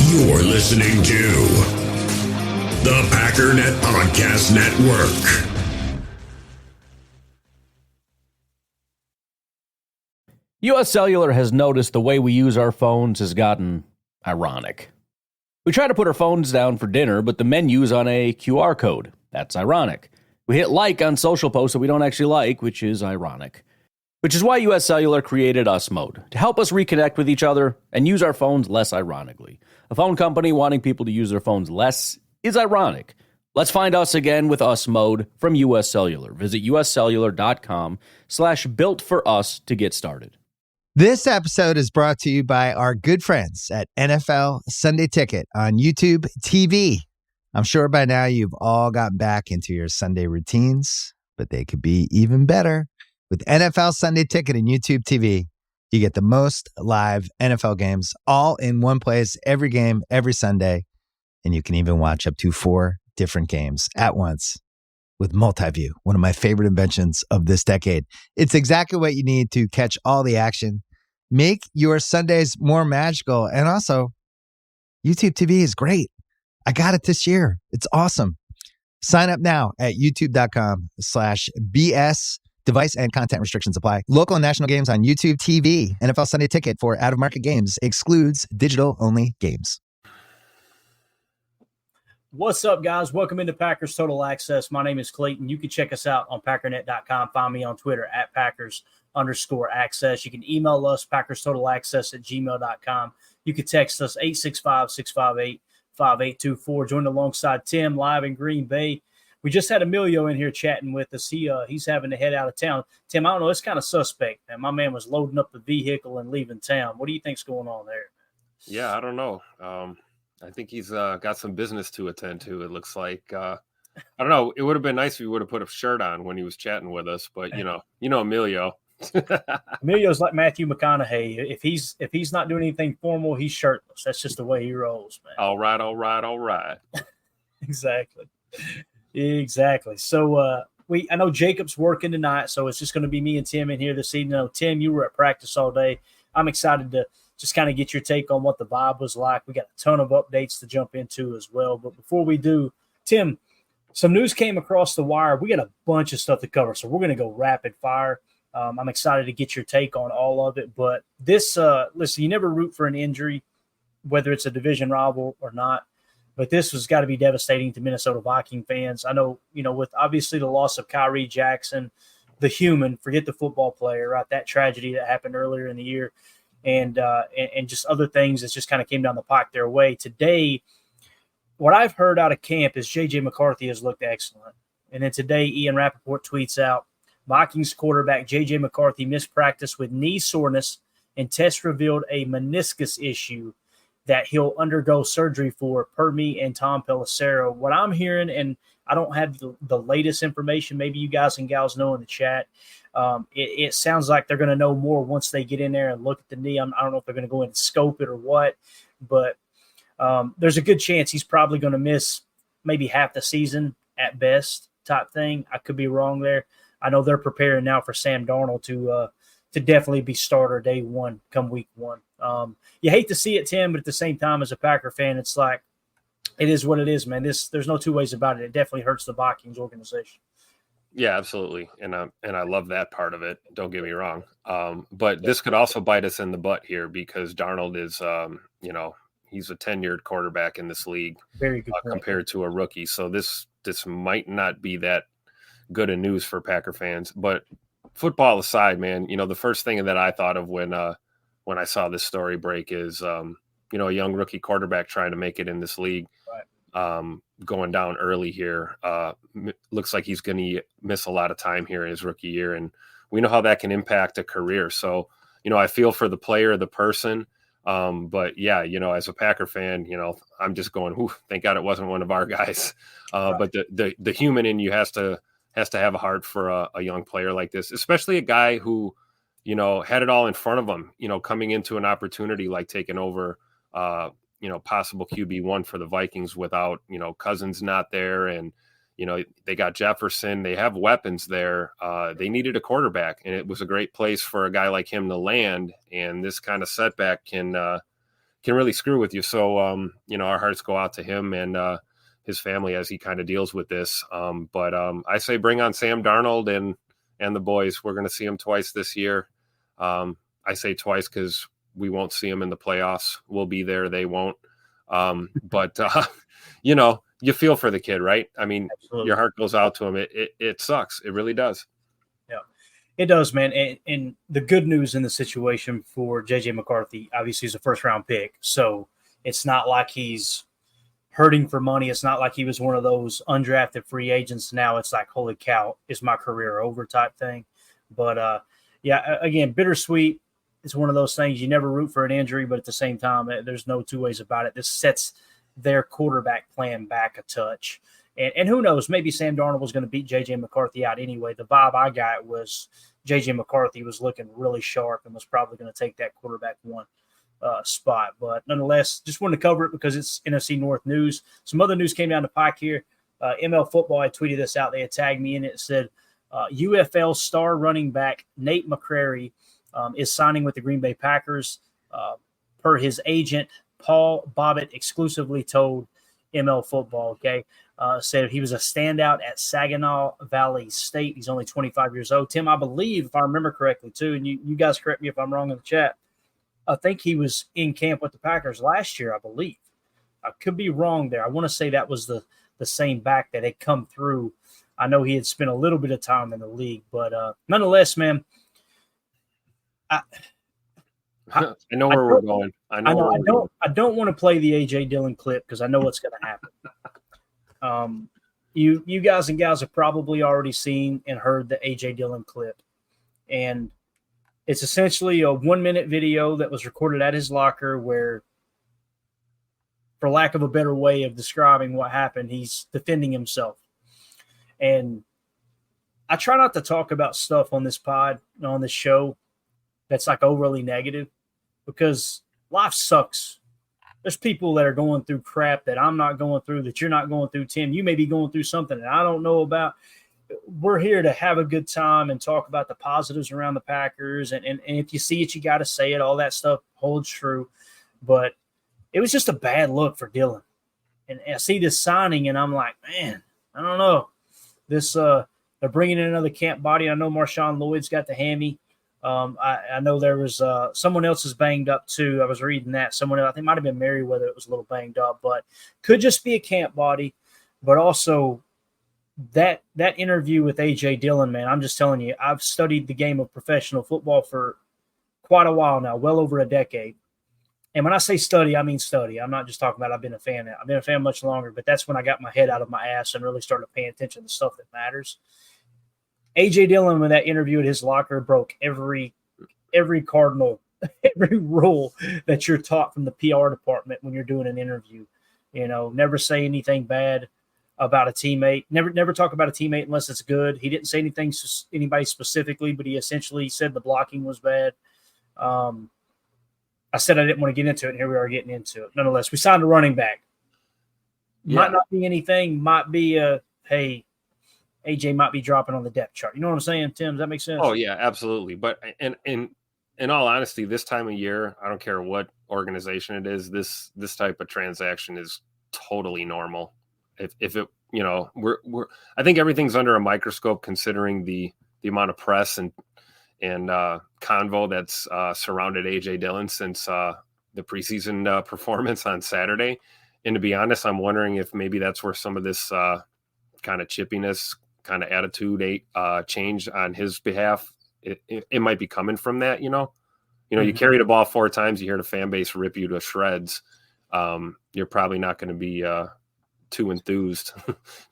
You're listening to the Packernet Podcast Network. U.S. Cellular has noticed the way we use our phones has gotten ironic. We try to put our phones down for dinner, but the menu's on a QR code. That's ironic. We hit like on social posts that we don't actually like, which is ironic. Which is why U.S. Cellular created Us Mode, to help us reconnect with each other and use our phones less ironically. A phone company wanting people to use their phones less is ironic. Let's find us again with Us Mode from U.S. Cellular. Visit uscellular.com/built-for-us to get started. This episode is brought to you by our good friends at NFL Sunday Ticket on YouTube TV. I'm sure by now you've all gotten back into your Sunday routines, but they could be even better. With NFL Sunday Ticket and YouTube TV, you get the most live NFL games all in one place, every game, every Sunday. And you can even watch up to 4 different games at once with multi-view, one of my favorite inventions of this decade. It's exactly what you need to catch all the action. Make your Sundays more magical. And also, YouTube TV is great. I got it this year. It's awesome. Sign up now at youtube.com/BS. Device and content restrictions apply. Local and national games on YouTube TV. NFL Sunday Ticket for out-of-market games excludes digital-only games. What's up, guys? Welcome into Packers Total Access. My name is Clayton. You can check us out on Packernet.com. Find me on Twitter at Packers_access. You can email us, PackersTotalAccess@gmail.com. You can text us 865-658-5824. Join alongside Tim live in Green Bay. We just had Emilio in here chatting with us. He's having to head out of town. Tim, I don't know. It's kind of suspect, man. My man was loading up the vehicle and leaving town. What do you think's going on there? Yeah, I don't know. I think he's got some business to attend to. It looks like. I don't know. It would have been nice if he would have put a shirt on when he was chatting with us. But you know Emilio. Emilio's like Matthew McConaughey. If he's not doing anything formal, he's shirtless. That's just the way he rolls, man. All right. Exactly. So I know Jacob's working tonight, so it's just going to be me and Tim in here this evening. Tim, you were at practice all day. I'm excited to just kind of get your take on what the vibe was like. We got a ton of updates to jump into as well. But before we do, Tim, some news came across the wire. We got a bunch of stuff to cover, so we're going to go rapid fire. I'm excited to get your take on all of it. But this, listen, you never root for an injury, whether it's a division rival or not. But this has got to be devastating to Minnesota Viking fans. I know, with obviously the loss of Kyrie Jackson, the human, forget the football player, right? That tragedy that happened earlier in the year, and just other things that just kind of came down the pike their way. Today, what I've heard out of camp is J.J. McCarthy has looked excellent. And then today, Ian Rappaport tweets out, Vikings quarterback J.J. McCarthy missed practice with knee soreness and tests revealed a meniscus issue that he'll undergo surgery for, per me and Tom Pelissero. What I'm hearing, and I don't have the latest information, maybe you guys and gals know in the chat, it sounds like they're going to know more once they get in there and look at the knee. I don't know if they're going to go in and scope it or what, but there's a good chance he's probably going to miss maybe half the season at best type thing. I could be wrong there. I know they're preparing now for Sam Darnold to definitely be starter day one come week one. You hate to see it, Tim, but at the same time, as a Packer fan, it's like it is what it is, man. There's no two ways about it. It definitely hurts the Vikings organization. Yeah, absolutely, and I love that part of it. Don't get me wrong, but this could also bite us in the butt here because Darnold is, he's a tenured quarterback in this league, very good compared to a rookie. So this might not be that good of news for Packer fans. But football aside, man, the first thing that I thought of when I saw this story break is, a young rookie quarterback trying to make it in this league, right. Going down early here. Looks like he's going to miss a lot of time here in his rookie year. And we know how that can impact a career. So, I feel for the player, the person. But yeah, as a Packer fan, I'm just going, thank God it wasn't one of our guys. Right. But the human in you has to have a heart for a young player like this, especially a guy who, had it all in front of him, coming into an opportunity like taking over, possible QB1 for the Vikings without, Cousins not there. And, they got Jefferson, they have weapons there. They needed a quarterback, and it was a great place for a guy like him to land. And this kind of setback can really screw with you. So, our hearts go out to him and his family as he kind of deals with this. But I say bring on Sam Darnold and the boys. We're going to see him twice this year. I say twice because we won't see him in the playoffs. We'll be there. They won't. But you feel for the kid, right? I mean, Absolutely. Your heart goes out to him. It sucks. It really does. Yeah, it does, man. And the good news in the situation for JJ McCarthy, obviously, he's a first-round pick. So it's not like he's hurting for money. It's not like he was one of those undrafted free agents. Now it's like, holy cow, is my career over type thing. But, again, bittersweet. It's one of those things you never root for an injury, but at the same time, there's no two ways about it. This sets their quarterback plan back a touch. And who knows, maybe Sam Darnold was going to beat J.J. McCarthy out anyway. The vibe I got was J.J. McCarthy was looking really sharp and was probably going to take that quarterback one spot. But nonetheless, just wanted to cover it because it's NFC North news. Some other news came down the pike here. ML Football, I tweeted this out. They had tagged me in it. It said UFL star running back Nate McCrary is signing with the Green Bay Packers. Per his agent, Paul Bobbitt exclusively told ML Football, said he was a standout at Saginaw Valley State. He's only 25 years old. Tim, I believe, if I remember correctly, too, and you guys correct me if I'm wrong in the chat, I think he was in camp with the Packers last year, I believe. I could be wrong there. I want to say that was the same back that had come through. I know he had spent a little bit of time in the league, but nonetheless, man, I know where we're going. I don't want to play the A.J. Dillon clip because I know what's going to happen. You guys and gals have probably already seen and heard the A.J. Dillon clip, and it's essentially a 1-minute video that was recorded at his locker where, for lack of a better way of describing what happened, he's defending himself. And I try not to talk about stuff on this pod, on this show, that's like overly negative because life sucks. There's people that are going through crap that I'm not going through, that you're not going through, Tim. You may be going through something that I don't know about. We're here to have a good time and talk about the positives around the Packers. And if you see it, you got to say it. All that stuff holds true. But it was just a bad look for Dillon. And I see this signing, and I'm like, man, I don't know. They're bringing in another camp body. I know Marshawn Lloyd's got the hammy. I know there was someone else is banged up too. I was reading that. Someone else, I think it might have been Merriweather, it was a little banged up, but could just be a camp body. But also that interview with A.J. Dillon, man, I'm just telling you, I've studied the game of professional football for quite a while now, well over a decade. And when I say study, I mean study. I'm not just talking about I've been a fan now. I've been a fan much longer, but that's when I got my head out of my ass and really started paying attention to stuff that matters. A.J. Dillon, in that interview at his locker, broke every cardinal, every rule that you're taught from the PR department when you're doing an interview. You know, never say anything bad about a teammate. Never talk about a teammate unless it's good. He didn't say anything to anybody specifically, but he essentially said the blocking was bad. I said I didn't want to get into it, and here we are getting into it. Nonetheless, we signed a running back. Yeah. Might not be anything. Might be hey, AJ might be dropping on the depth chart. You know what I'm saying, Tim? Does that make sense? Oh, yeah, absolutely. But in all honesty, this time of year, I don't care what organization it is, this type of transaction is totally normal. If it, we're I think everything's under a microscope considering the amount of press and convo that's surrounded AJ Dillon since the preseason performance on Saturday. And to be honest, I'm wondering if maybe that's where some of this kind of chippiness, kind of attitude change on his behalf, it might be coming from that. You carry the ball 4 times, you hear the fan base rip you to shreds. You're probably not going to be too enthused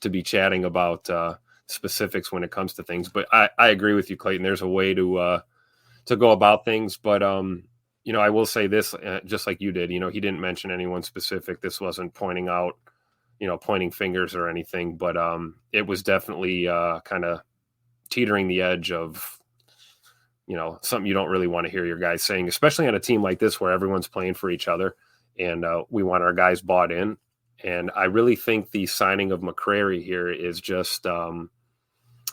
to be chatting about specifics when it comes to things. But I agree with you, Clayton. There's a way to go about things. But I will say this, just like you did. He didn't mention anyone specific. This wasn't pointing out, pointing fingers or anything. But it was definitely kind of teetering the edge of, something you don't really want to hear your guys saying, especially on a team like this where everyone's playing for each other and we want our guys bought in. And I really think the signing of McCrary here is just, I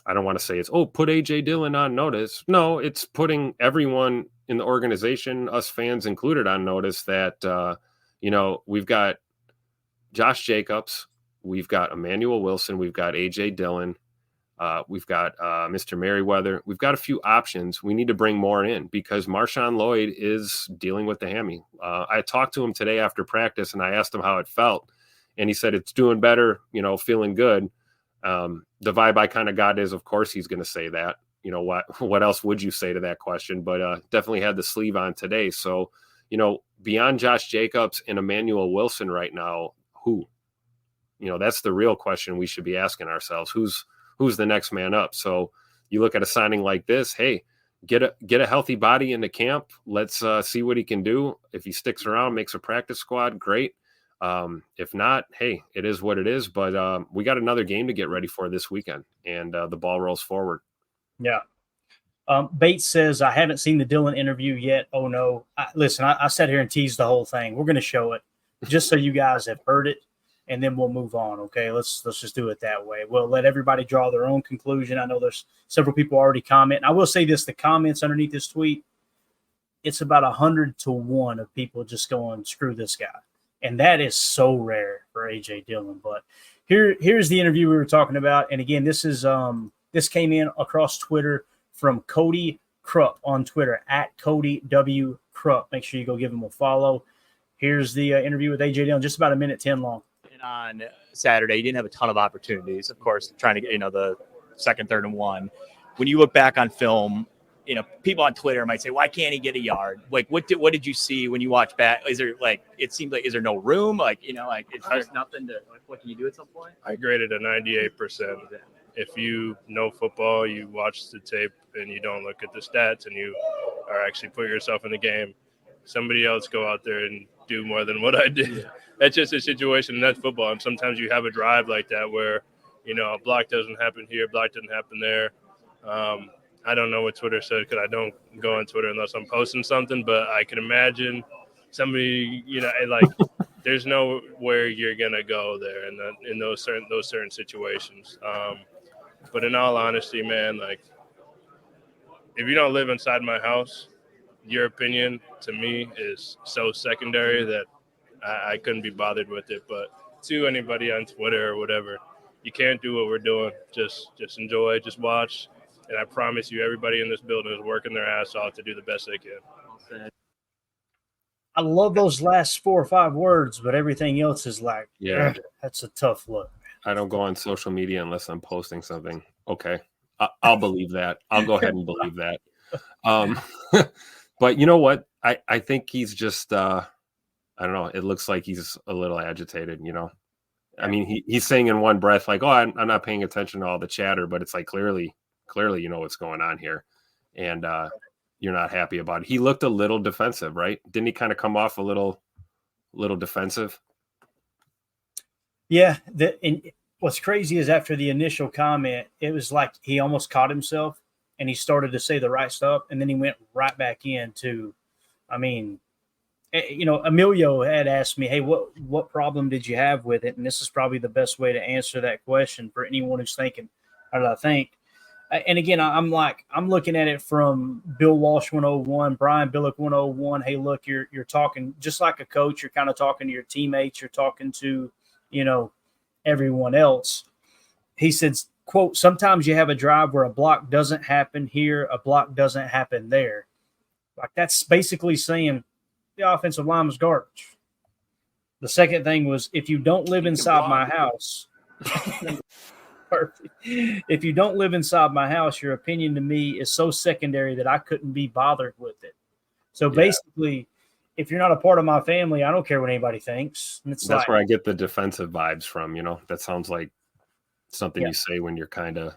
don't want to say it's, put A.J. Dillon on notice. No, it's putting everyone in the organization, us fans included, on notice that we've got Josh Jacobs, we've got Emmanuel Wilson, we've got A.J. Dillon, we've got Mr. Merriweather. We've got a few options. We need to bring more in because Marshawn Lloyd is dealing with the hammy. I talked to him today after practice, and I asked him how it felt, and he said it's doing better, feeling good. The vibe I kind of got is, of course, he's going to say that. What else would you say to that question? But definitely had the sleeve on today. So, beyond Josh Jacobs and Emmanuel Wilson right now, who? That's the real question we should be asking ourselves. Who's the next man up? So you look at a signing like this, hey, get a healthy body into camp. Let's see what he can do. If he sticks around, makes a practice squad, great. If not, hey, it is what it is. But we got another game to get ready for this weekend, and the ball rolls forward. Yeah. Bates says, I haven't seen the Dillon interview yet. Oh, no. Listen, I sat here and teased the whole thing. We're going to show it just so you guys have heard it, and then we'll move on, okay? Let's just do it that way. We'll let everybody draw their own conclusion. I know there's several people already commenting. I will say this, the comments underneath this tweet, it's about 100-1 of people just going, screw this guy. And that is so rare for A.J. Dillon. But here's the interview we were talking about. And, again, this is this came in across Twitter from Cody Krupp on Twitter, at Cody W. Krupp. Make sure you go give him a follow. Here's the interview with A.J. Dillon, just about 1:10 long. And on Saturday, you didn't have a ton of opportunities, of course, trying to get, the second, third, and one. When you look back on film, people on Twitter might say, why can't he get a yard? Like, what did you see when you watch back? Is there, it seems like, is there no room? It's just nothing to, what can you do at some point? I graded a 98%. If you know football, you watch the tape and you don't look at the stats and you are actually put yourself in the game, somebody else go out there and do more than what I did. Yeah. That's just a situation, and that's football. And sometimes you have a drive like that where, a block doesn't happen here, block doesn't happen there. I don't know what Twitter said because I don't go on Twitter unless I'm posting something, but I can imagine somebody, there's nowhere you're going to go there in those certain situations. But in all honesty, man, if you don't live inside my house, your opinion to me is so secondary that I couldn't be bothered with it. But to anybody on Twitter or whatever, you can't do what we're doing. Just enjoy, just watch. And I promise you, everybody in this building is working their ass off to do the best they can. I love those last 4 or 5 words, but everything else is that's a tough look. I don't go on social media unless I'm posting something. Okay. I'll believe that. I'll go ahead and believe that. But you know what? I think he's just, I don't know. It looks like he's a little agitated, I mean, he's saying in one breath, like, oh, I'm not paying attention to all the chatter, but it's like, clearly, what's going on here. And you're not happy about it. He looked a little defensive, right? Didn't he kind of come off a little defensive? Yeah. And what's crazy is after the initial comment, it was like he almost caught himself and he started to say the right stuff. And then he went right back into, Emilio had asked me, hey, what problem did you have with it? And this is probably the best way to answer that question for anyone who's thinking, how did I think? And again, I'm looking at it from Bill Walsh 101, Brian Billick 101. Hey, look, you're talking just like a coach. You're kind of talking to your teammates. You're talking to, everyone else. He said, quote, sometimes you have a drive where a block doesn't happen here, a block doesn't happen there. Like that's basically saying the offensive line was garbage. The second thing was, if you don't live inside my house, if you don't live inside my house, your opinion to me is so secondary that I couldn't be bothered with it. So basically, if you're not a part of my family, I don't care what anybody thinks. And that's where I get the defensive vibes from. That sounds like something you say when you're kind of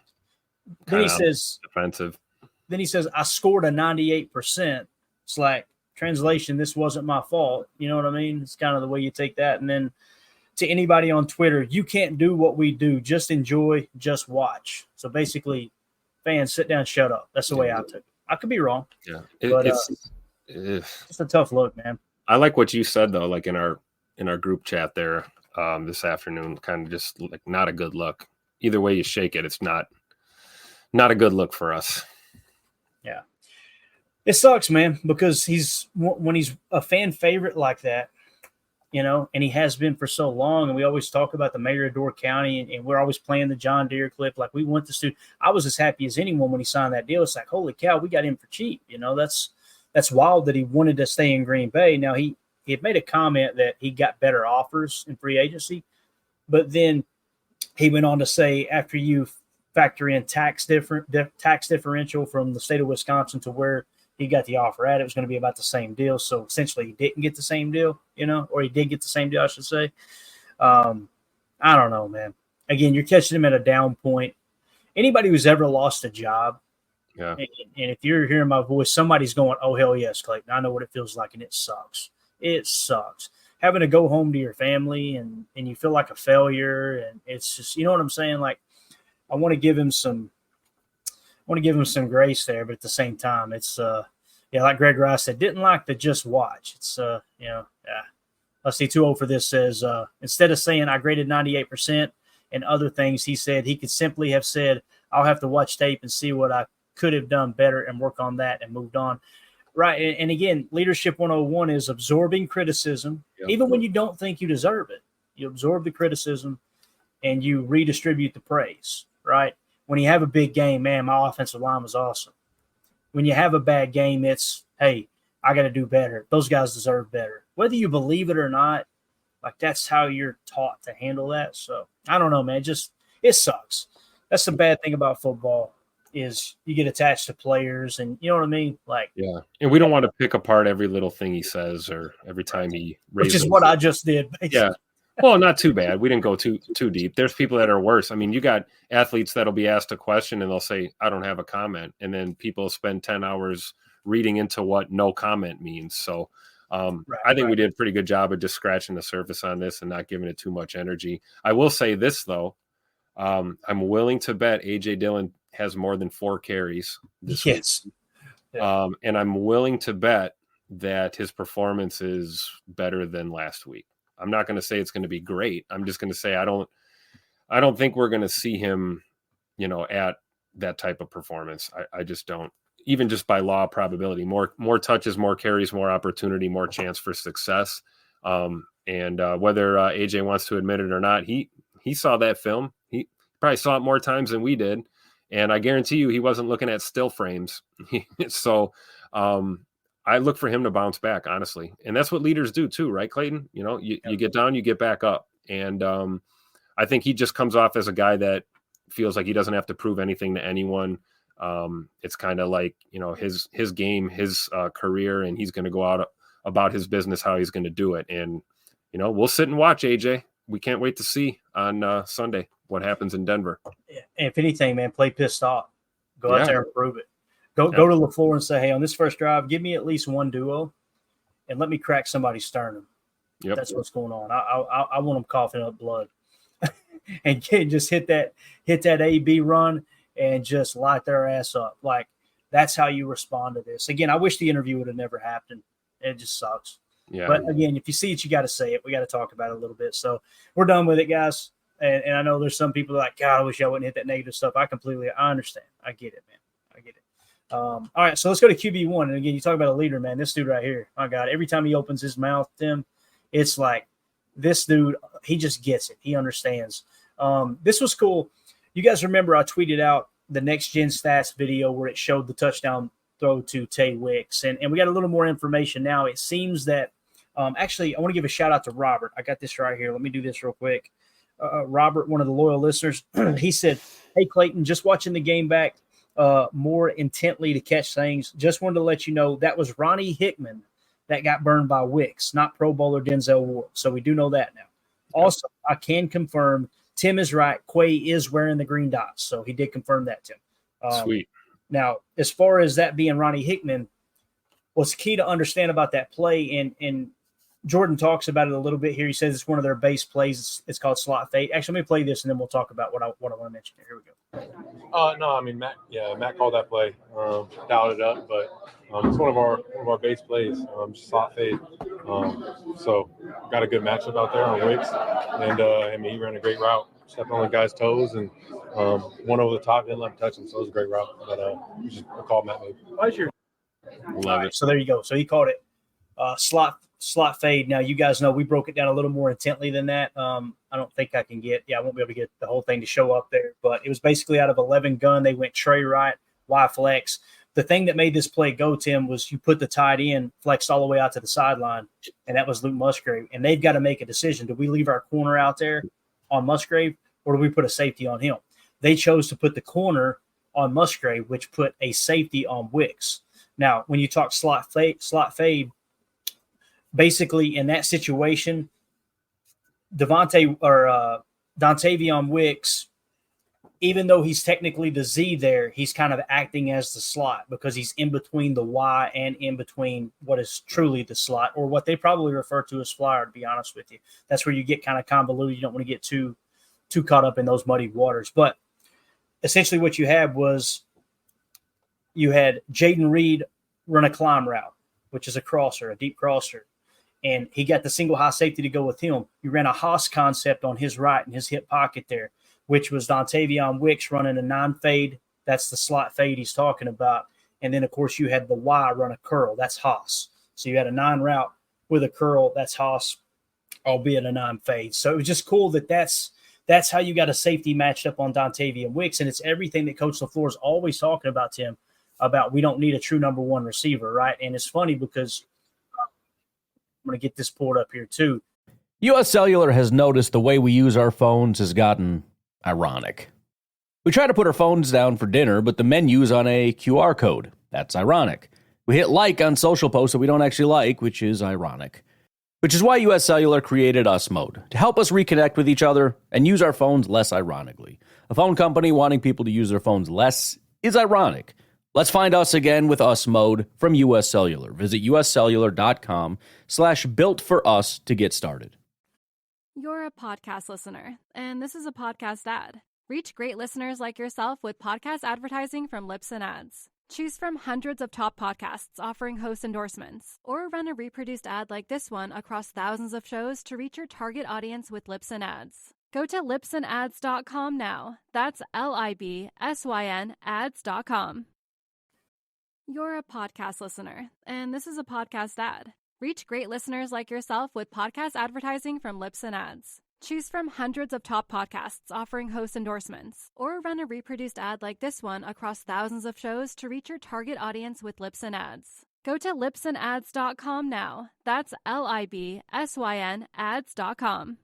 defensive. Then he says, I scored a 98%. It's like, translation, this wasn't my fault. You know what I mean? It's kind of the way you take that. And then to anybody on Twitter, you can't do what we do. Just enjoy, just watch. So basically, fans, sit down, shut up. That's the way I took it. I could be wrong. Yeah. It's a tough look, man. I like what you said, though, like in our group chat there this afternoon, kind of just like not a good look. Either way you shake it, it's not a good look for us. Yeah. It sucks, man, because when he's a fan favorite like that, and he has been for so long. And we always talk about the mayor of Door County, and we're always playing the John Deere clip. Like, we went to I was as happy as anyone when he signed that deal. It's like, holy cow, we got him for cheap. That's wild that he wanted to stay in Green Bay. Now, he had made a comment that he got better offers in free agency, but then he went on to say, after you factor in tax differential from the state of Wisconsin to where he got the offer at, it was going to be about the same deal. So essentially, he didn't get the same deal, or he did get the same deal, I should say. I don't know, man. Again, you're catching him at a down point. Anybody who's ever lost a job, yeah, and if you're hearing my voice, somebody's going, "Oh, hell yes, Clayton. I know what it feels like, and it sucks. It sucks. Having to go home to your family and you feel like a failure, and it's just, you know what I'm saying? Like, I want to give him some grace there, but at the same time, it's like Greg Rice said, didn't like the just watch. It's Let's see, too old for this says, instead of saying I graded 98% and other things, he said he could simply have said, I'll have to watch tape and see what I could have done better and work on that, and moved on. Right. And again, leadership 101 is absorbing criticism, even when you don't think you deserve it. You absorb the criticism and you redistribute the praise, right? When you have a big game, man, my offensive line was awesome. When you have a bad game, it's, hey, I got to do better. Those guys deserve better. Whether you believe it or not, like, that's how you're taught to handle that. So I don't know, man. It sucks. That's the bad thing about football, is you get attached to players, and you know what I mean? Like, yeah. And we don't want to pick apart every little thing he says or every time he raises. Which is what I just did, basically. Yeah. Well, not too bad. We didn't go too deep. There's people that are worse. I mean, you got athletes that'll be asked a question and they'll say, I don't have a comment. And then people spend 10 hours reading into what no comment means. So I think we did a pretty good job of just scratching the surface on this and not giving it too much energy. I will say this, though. I'm willing to bet A.J. Dillon has more than 4 carries this week. Yeah. And I'm willing to bet that his performance is better than last week. I'm not going to say it's going to be great. I'm just going to say I don't think we're going to see him, at that type of performance. I just don't. Even just by law of probability, more touches, more carries, more opportunity, more chance for success. And whether AJ wants to admit it or not, he saw that film. He probably saw it more times than we did. And I guarantee you he wasn't looking at still frames. So I look for him to bounce back, honestly. And that's what leaders do too, right, Clayton? You get down, you get back up. And I think he just comes off as a guy that feels like he doesn't have to prove anything to anyone. It's kind of like, his game, his career, and he's going to go out about his business, how he's going to do it. And, we'll sit and watch, AJ. We can't wait to see on Sunday what happens in Denver. Yeah. And if anything, man, play pissed off. Go out there and prove it. Go to LaFleur and say, hey, on this first drive, give me at least one duo and let me crack somebody's sternum. Yep. That's what's going on. I want them coughing up blood and just hit that A-B run and just light their ass up. Like, that's how you respond to this. Again, I wish the interview would have never happened. It just sucks. Yeah. But again, if you see it, you got to say it. We got to talk about it a little bit. So we're done with it, guys. And I know there's some people like, God, I wish I wouldn't hit that negative stuff. I understand. I get it, man. I get it. All right, so let's go to QB1. And again, you talk about a leader, man. This dude right here, my God, every time he opens his mouth, Tim, it's like, this dude, he just gets it. He understands. This was cool. You guys remember I tweeted out the Next Gen Stats video where it showed the touchdown throw to Tay Wicks. And we got a little more information now. It seems that actually, I want to give a shout out to Robert. I got this right here. Let me do this real quick. Robert, one of the loyal listeners, he said, hey, Clayton, just watching the game back more intently to catch things. Just wanted to let you know that was Ronnie Hickman that got burned by Wicks, not Pro Bowler Denzel Ward. So we do know that now. Also, I can confirm Tim is right. Quay is wearing the green dots. So he did confirm that, Tim. Sweet. Now, as far as that being Ronnie Hickman, what's key to understand about that play, and Jordan talks about it a little bit here. He says it's one of their base plays. It's called slot fade. Actually, let me play this, and then we'll talk about what I want to mention here. Here we go. No, I mean, Matt called that play, dialed it up, but it's one of our base plays, slot fade. So got a good matchup out there on Wicks, and he ran a great route, stepped on the guy's toes, and one over the top, didn't let him touch him. So it was a great route, but just a call Matt made. Love it. So there you go. So he called it slot slot fade. Now, you guys know we broke it down a little more intently than that. I don't think I won't be able to get the whole thing to show up there, but it was basically out of 11 gun. They went tray right, Y flex. The thing that made this play go, Tim, was you put the tight end flexed all the way out to the sideline, and that was Luke Musgrave. And they've got to make a decision. Do we leave our corner out there on Musgrave, or do we put a safety on him? They chose to put the corner on Musgrave, which put a safety on Wicks. Now, when you talk slot fade, basically in that situation, Dontavion Wicks, even though he's technically the Z there, he's kind of acting as the slot because he's in between the Y and in between what is truly the slot, or what they probably refer to as flyer, to be honest with you. That's where you get kind of convoluted. You don't want to get too caught up in those muddy waters. But essentially what you had was you had Jaden Reed run a climb route, which is a crosser, a deep crosser. And he got the single high safety to go with him. You ran a Haas concept on his right in his hip pocket there, which was Dontavion Wicks running a 9 fade. That's the slot fade he's talking about. And then, of course, you had the Y run a curl. That's Haas. So you had a 9 route with a curl. That's Haas, albeit a 9 fade. So it was just cool that's how you got a safety matched up on Dontavion Wicks. And it's everything that Coach LaFleur is always talking about, Tim, about we don't need a true number one receiver, right? And it's funny because I'm going to get this pulled up here too. US Cellular has noticed the way we use our phones has gotten ironic. We try to put our phones down for dinner, but the menu's on a QR code. That's ironic. We hit like on social posts that we don't actually like, which is ironic. Which is why US Cellular created Us Mode, to help us reconnect with each other and use our phones less ironically. A phone company wanting people to use their phones less is ironic. Let's find us again with Us Mode from US Cellular. Visit uscellular.com/built-for-us to get started. You're a podcast listener, and this is a podcast ad. Reach great listeners like yourself with podcast advertising from Lips and Ads. Choose from hundreds of top podcasts offering host endorsements, or run a reproduced ad like this one across thousands of shows to reach your target audience with Lips and Ads. Go to lipsandads.com now. That's LIBSYN ads.com. You're a podcast listener, and this is a podcast ad. Reach great listeners like yourself with podcast advertising from Lips and Ads. Choose from hundreds of top podcasts offering host endorsements, or run a reproduced ad like this one across thousands of shows to reach your target audience with Lips and Ads. Go to lipsandads.com now. That's LIBSYN ads.com.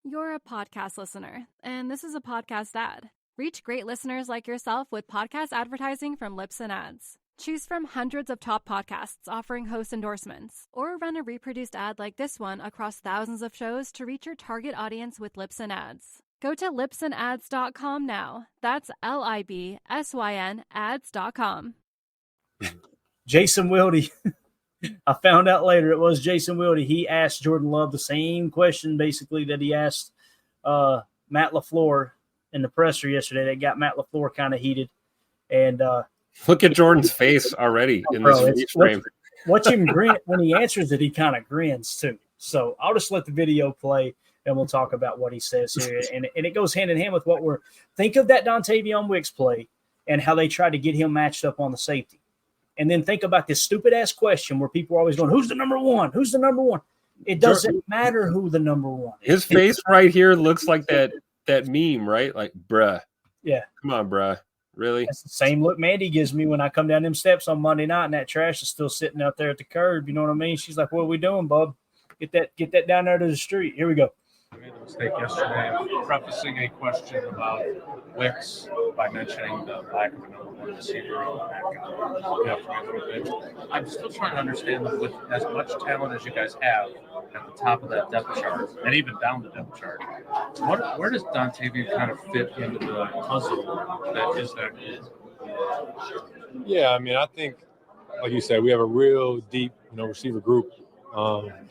You're a podcast listener, and this is a podcast ad. Reach great listeners like yourself with podcast advertising from Lips and Ads. Choose from hundreds of top podcasts offering host endorsements, or run a reproduced ad like this one across thousands of shows to reach your target audience with Lips and Ads. Go to lipsandads.com now. That's LIBSYN ads.com. Jason Wilde, I found out later it was Jason Wilde. He asked Jordan Love the same question basically that he asked Matt LaFleur in the presser yesterday. That got Matt LaFleur kind of heated. And look at Jordan's face already in this frame. Watch him grin. When he answers it, he kind of grins too. So I'll just let the video play and we'll talk about what he says here. And it goes hand in hand with what think of that Dontavion Wicks play and how they tried to get him matched up on the safety. And then think about this stupid ass question where people are always going, who's the number one? Who's the number one? It doesn't matter who the number one is. His face right here looks like that meme, right? Like, bruh. Yeah. Come on, bruh. Really? That's the same look Mandy gives me when I come down them steps on Monday night and that trash is still sitting out there at the curb. You know what I mean? She's like, what are we doing, bub? Get that down there to the street. Here we go. I made a mistake yesterday of prefacing a question about Wicks by mentioning the lack of a number one receiver. I'm still trying to understand that with as much talent as you guys have at the top of that depth chart, and even down the depth chart, where does Dontavion kind of fit into the puzzle that is that group? Yeah, I mean, I think, like you said, we have a real deep, receiver group.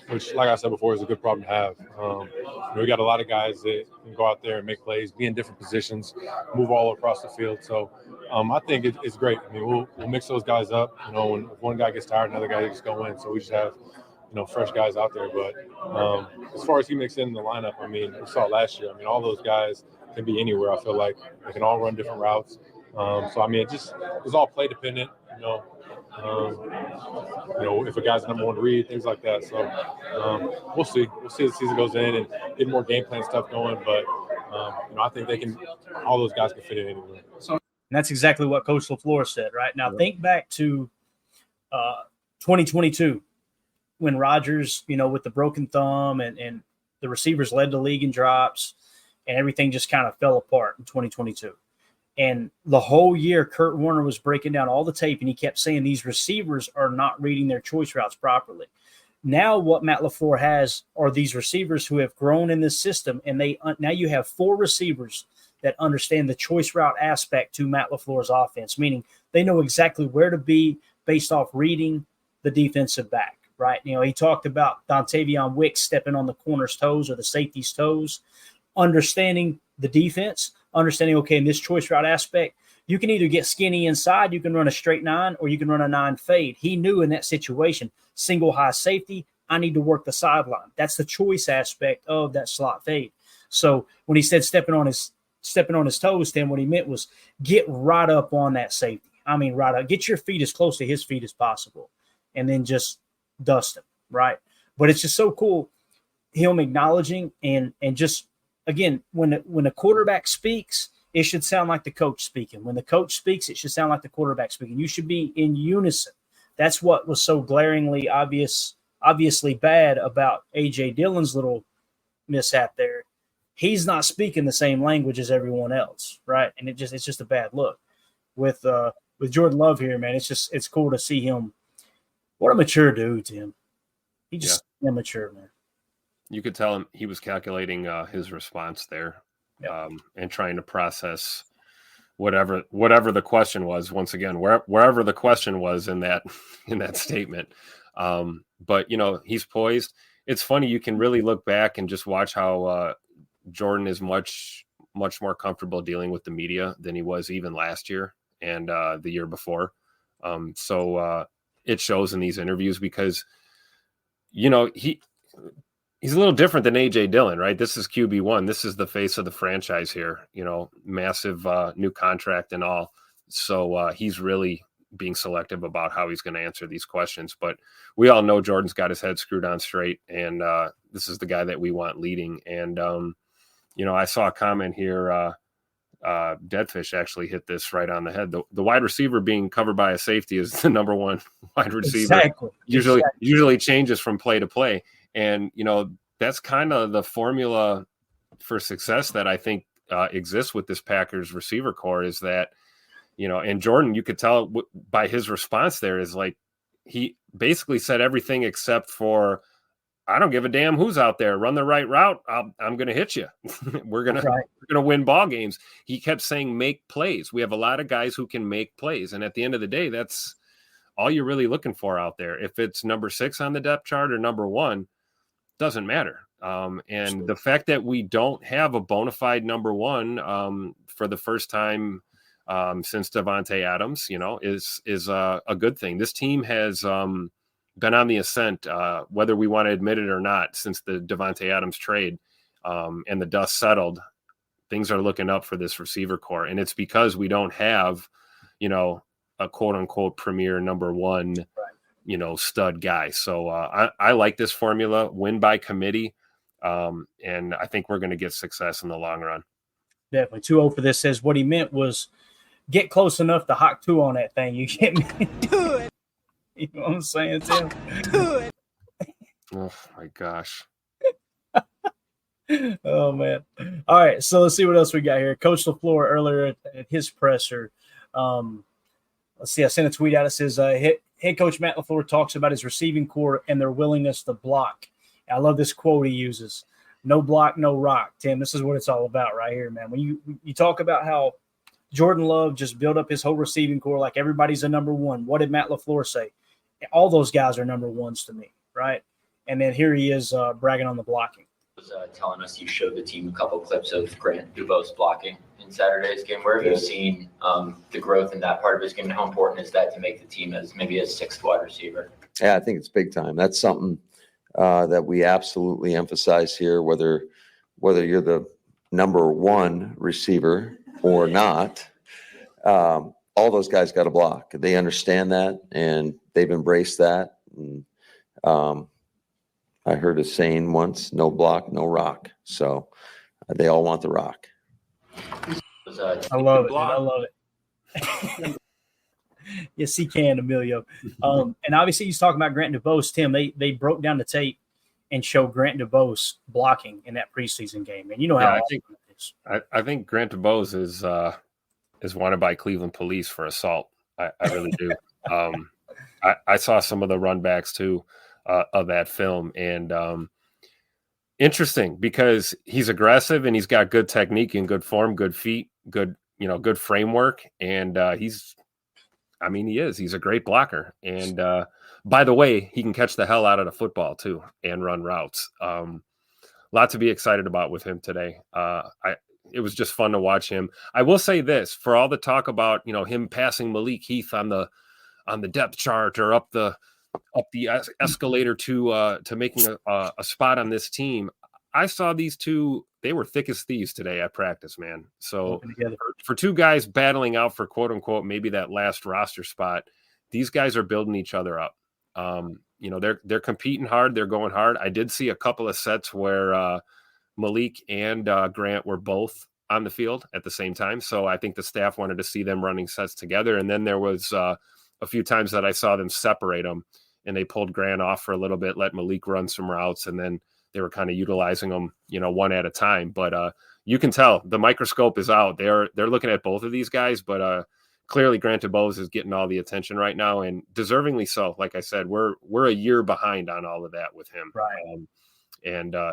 Which, like I said before, is a good problem to have. We got a lot of guys that can go out there and make plays, be in different positions, move all across the field. So I think it's great. I mean, we'll mix those guys up. When one guy gets tired, another guy just go in. So we just have, fresh guys out there. But as far as he mixed in the lineup, I mean, we saw it last year. I mean, all those guys can be anywhere. I feel like they can all run different routes. So I mean, it's all play dependent. If a guy's number one read, things like that. So we'll see. We'll see as the season goes in and get more game plan stuff going. But I think all those guys can fit in anywhere. And that's exactly what Coach LaFleur said. Right now, think back to 2022 when Rodgers, with the broken thumb and the receivers led the league in drops, and everything just kind of fell apart in 2022. And the whole year, Kurt Warner was breaking down all the tape, and he kept saying these receivers are not reading their choice routes properly. Now what Matt LaFleur has are these receivers who have grown in this system, and now you have 4 receivers that understand the choice route aspect to Matt LaFleur's offense, meaning they know exactly where to be based off reading the defensive back, right? He talked about Dontavion Wicks stepping on the corner's toes or the safety's toes, understanding the defense, understanding, okay, in this choice route aspect, you can either get skinny inside, you can run a straight 9, or you can run a 9 fade. He knew in that situation, single high safety, I need to work the sideline. That's the choice aspect of that slot fade. So when he said stepping on his toes, then what he meant was get right up on that safety. I mean, right up. Get your feet as close to his feet as possible, and then just dust him, right? But it's just so cool, him acknowledging and just, again, when a quarterback speaks, it should sound like the coach speaking. When the coach speaks, it should sound like the quarterback speaking. You should be in unison. That's what was so glaringly obviously bad about A.J. Dillon's little mishap there. He's not speaking the same language as everyone else, right? And it's just a bad look. With Jordan Love here, man, it's cool to see him. What a mature dude, Tim. He just immature, man. You could tell him he was calculating his response there, and trying to process whatever the question was. Once again, wherever the question was in that statement. But he's poised. It's funny, you can really look back and just watch how Jordan is much more comfortable dealing with the media than he was even last year and the year before. So it shows in these interviews because he's a little different than A.J. Dillon, right? This is QB1. This is the face of the franchise here, massive new contract and all. So he's really being selective about how he's going to answer these questions. But we all know Jordan's got his head screwed on straight, and this is the guy that we want leading. And, I saw a comment here. Deadfish actually hit this right on the head. The wide receiver being covered by a safety is the number one wide receiver. Exactly. Usually changes from play to play. And, that's kind of the formula for success that I think exists with this Packers receiver core is that, and Jordan, you could tell by his response there is like, he basically said everything except for, I don't give a damn who's out there. Run the right route. I'm going to hit you. We're going to win ball games. He kept saying, make plays. We have a lot of guys who can make plays. And at the end of the day, that's all you're really looking for out there. If it's number 6 on the depth chart or number 1, doesn't matter. And the fact that we don't have a bona fide number 1 for the first time since Davante Adams, is a good thing. This team has been on the ascent, whether we want to admit it or not, since the Davante Adams trade and the dust settled. Things are looking up for this receiver core, and it's because we don't have, a quote unquote premier number 1, stud guy. So I like this formula, win by committee. And I think we're going to get success in the long run. Definitely. 2-0 for this says what he meant was get close enough to hawk 2 on that thing. You get me? Do it. You know what I'm saying, Tim? Do it. Oh my gosh. Oh man. All right. So let's see what else we got here. Coach LaFleur earlier at his presser. Let's see. I sent a tweet out. It says, head coach Matt LaFleur talks about his receiving core and their willingness to block. I love this quote he uses. No block, no rock. Tim, this is what it's all about right here, man. When you talk about how Jordan Love just built up his whole receiving core like everybody's a number 1. What did Matt LaFleur say? All those guys are number 1s to me, right? And then here he is bragging on the blocking. Was telling us you showed the team a couple clips of Grant Dubose blocking in Saturday's game. Where have you seen the growth in that part of his game, and how important is that to make the team as maybe a 6th wide receiver? Yeah, I think it's big time. That's something that we absolutely emphasize here, whether you're the number 1 receiver or not. all those guys got to block. They understand that, and they've embraced that. And, I heard a saying once, no block, no rock. So they all want the rock. I love it. I love it. Yes, he can, Emilio. And obviously, he's talking about Grant DuBose. Tim, they broke down the tape and showed Grant DuBose blocking in that preseason game. And you know how awesome it is. I think Grant DuBose is wanted by Cleveland police for assault. I really do. I saw some of the run backs too of that film, and interesting because he's aggressive and he's got good technique and good form, good feet, good framework, and he's a great blocker. And by the way, he can catch the hell out of the football too and run routes. Lot to be excited about with him today. It was just fun to watch him. I will say this, for all the talk about, him passing Malik Heath on the depth chart or up the escalator to making a spot on this team. I saw these two, they were thick as thieves today at practice, man. So for two guys battling out for quote unquote, maybe that last roster spot, these guys are building each other up. They're competing hard. They're going hard. I did see a couple of sets where Malik and Grant were both on the field at the same time. So I think the staff wanted to see them running sets together. And then there was a few times that I saw them separate them, and they pulled Grant off for a little bit, let Malik run some routes, and then they were kind of utilizing them, one at a time. But you can tell the microscope is out. They're looking at both of these guys, but clearly Grant DuBose is getting all the attention right now, and deservingly so. Like I said, we're a year behind on all of that with him. Right.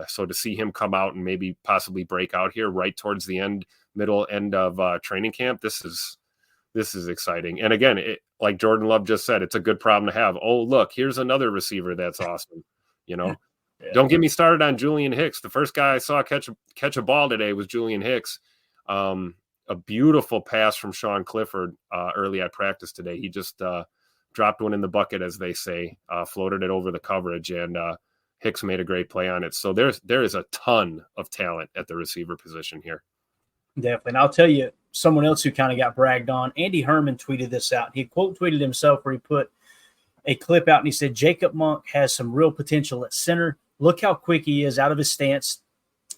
So to see him come out and maybe possibly break out here right towards the middle end of training camp, this is exciting. And again, like Jordan Love just said, it's a good problem to have. Oh, look, here's another receiver that's awesome. Yeah. Don't get me started on Julian Hicks. The first guy I saw catch a ball today was Julian Hicks. A beautiful pass from Sean Clifford early at practice today. He just dropped one in the bucket, as they say, floated it over the coverage, and Hicks made a great play on it. So there is a ton of talent at the receiver position here. Definitely. And I'll tell you, someone else who kind of got bragged on, Andy Herman tweeted this out. He quote tweeted himself where he put a clip out and he said, Jacob Monk has some real potential at center. Look how quick he is out of his stance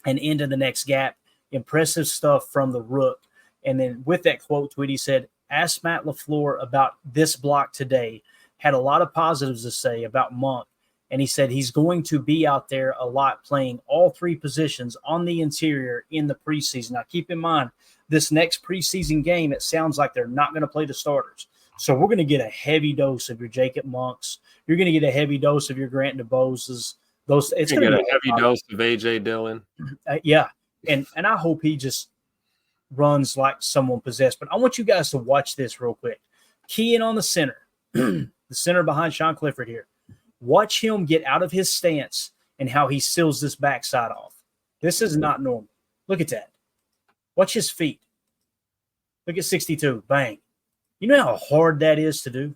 and into the next gap. Impressive stuff from the rook. And then with that quote tweet, he said, ask Matt LaFleur about this block today. Had a lot of positives to say about Monk. And he said he's going to be out there a lot playing all three positions on the interior in the preseason. Now, keep in mind, this next preseason game, it sounds like they're not going to play the starters. So we're going to get a heavy dose of your Jacob Monks. You're going to get a heavy dose of your Grant DuBoses. It's going to get a heavy dose of A.J. Dillon. Yeah. And I hope he just runs like someone possessed. But I want you guys to watch this real quick. Key in on the center, the center behind Sean Clifford here. Watch him get out of his stance and how he seals this backside off. This is not normal. Look at that. Watch his feet. Look at 62. Bang. You know how hard that is to do?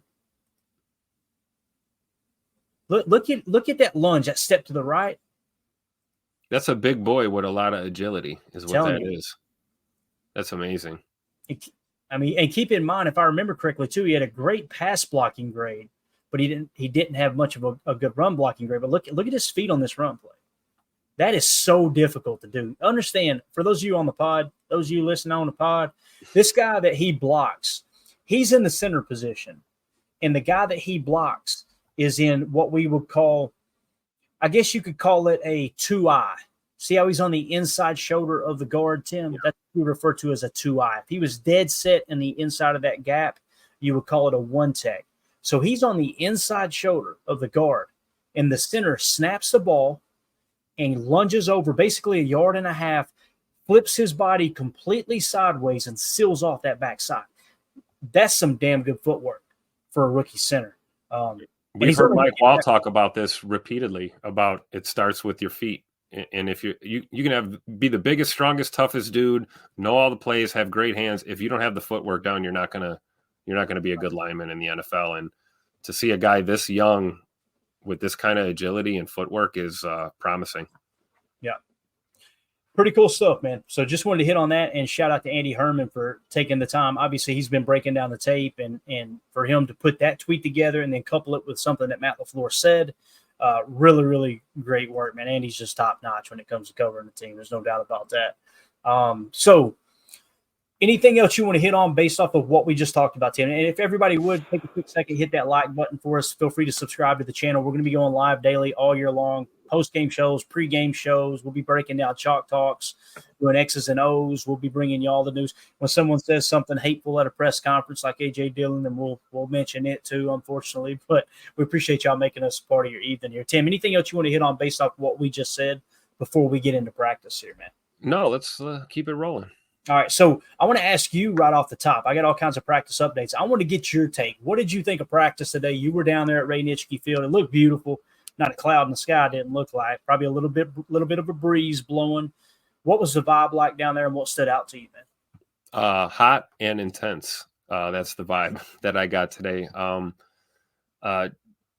Look at that lunge, that step to the right. That's a big boy with a lot of agility is what that is. That's amazing. And keep in mind, if I remember correctly, too, he had a great pass blocking grade, but he didn't have much of a good run blocking grade. But look at his feet on this run play. That is so difficult to do. Understand, for those of you on the pod, those of you listening on the pod, this guy that he blocks, he's in the center position. And the guy that he blocks is in what we would call, I guess you could call it a 2-eye. See how he's on the inside shoulder of the guard, Tim? That's what we refer to as a 2-eye. If he was dead set in the inside of that gap, you would call it a 1-tech. So he's on the inside shoulder of the guard, and the center snaps the ball and lunges over basically 1.5 yards, flips his body completely sideways and seals off that backside. That's some damn good footwork for a rookie center. We've heard Mike Wall talk about this repeatedly, about it starts with your feet. And if you can be the biggest, strongest, toughest dude, know all the plays, have great hands. If you don't have the footwork down, you're not gonna be a good lineman in the NFL. And to see a guy this young with this kind of agility and footwork is promising. Yeah. Pretty cool stuff, man. So just wanted to hit on that and shout out to Andy Herman for taking the time. Obviously, he's been breaking down the tape, and for him to put that tweet together and then couple it with something that Matt LaFleur said, really, really great work, man. Andy's just top notch when it comes to covering the team. There's no doubt about that. So anything else you want to hit on based off of what we just talked about, Tim? And if everybody would take a quick second, hit that like button for us. Feel free to subscribe to the channel. We're going to be going live daily all year long. Post-game shows, pre-game shows. We'll be breaking down chalk talks, doing X's and O's. We'll be bringing you all the news. When someone says something hateful at a press conference like A.J. Dillon, then we'll mention it too, unfortunately. But we appreciate y'all making us part of your evening here. Tim, anything else you want to hit on based off what we just said before we get into practice here, man? No, let's keep it rolling. All right, so I want to ask you right off the top. I got all kinds of practice updates. I want to get your take. What did you think of practice today? You were down there at Ray Nitschke Field. It looked beautiful. Not a cloud in the sky, didn't look like. Probably a little bit of a breeze blowing. What was the vibe like down there, and what stood out to you, man? Hot and intense. That's the vibe that I got today.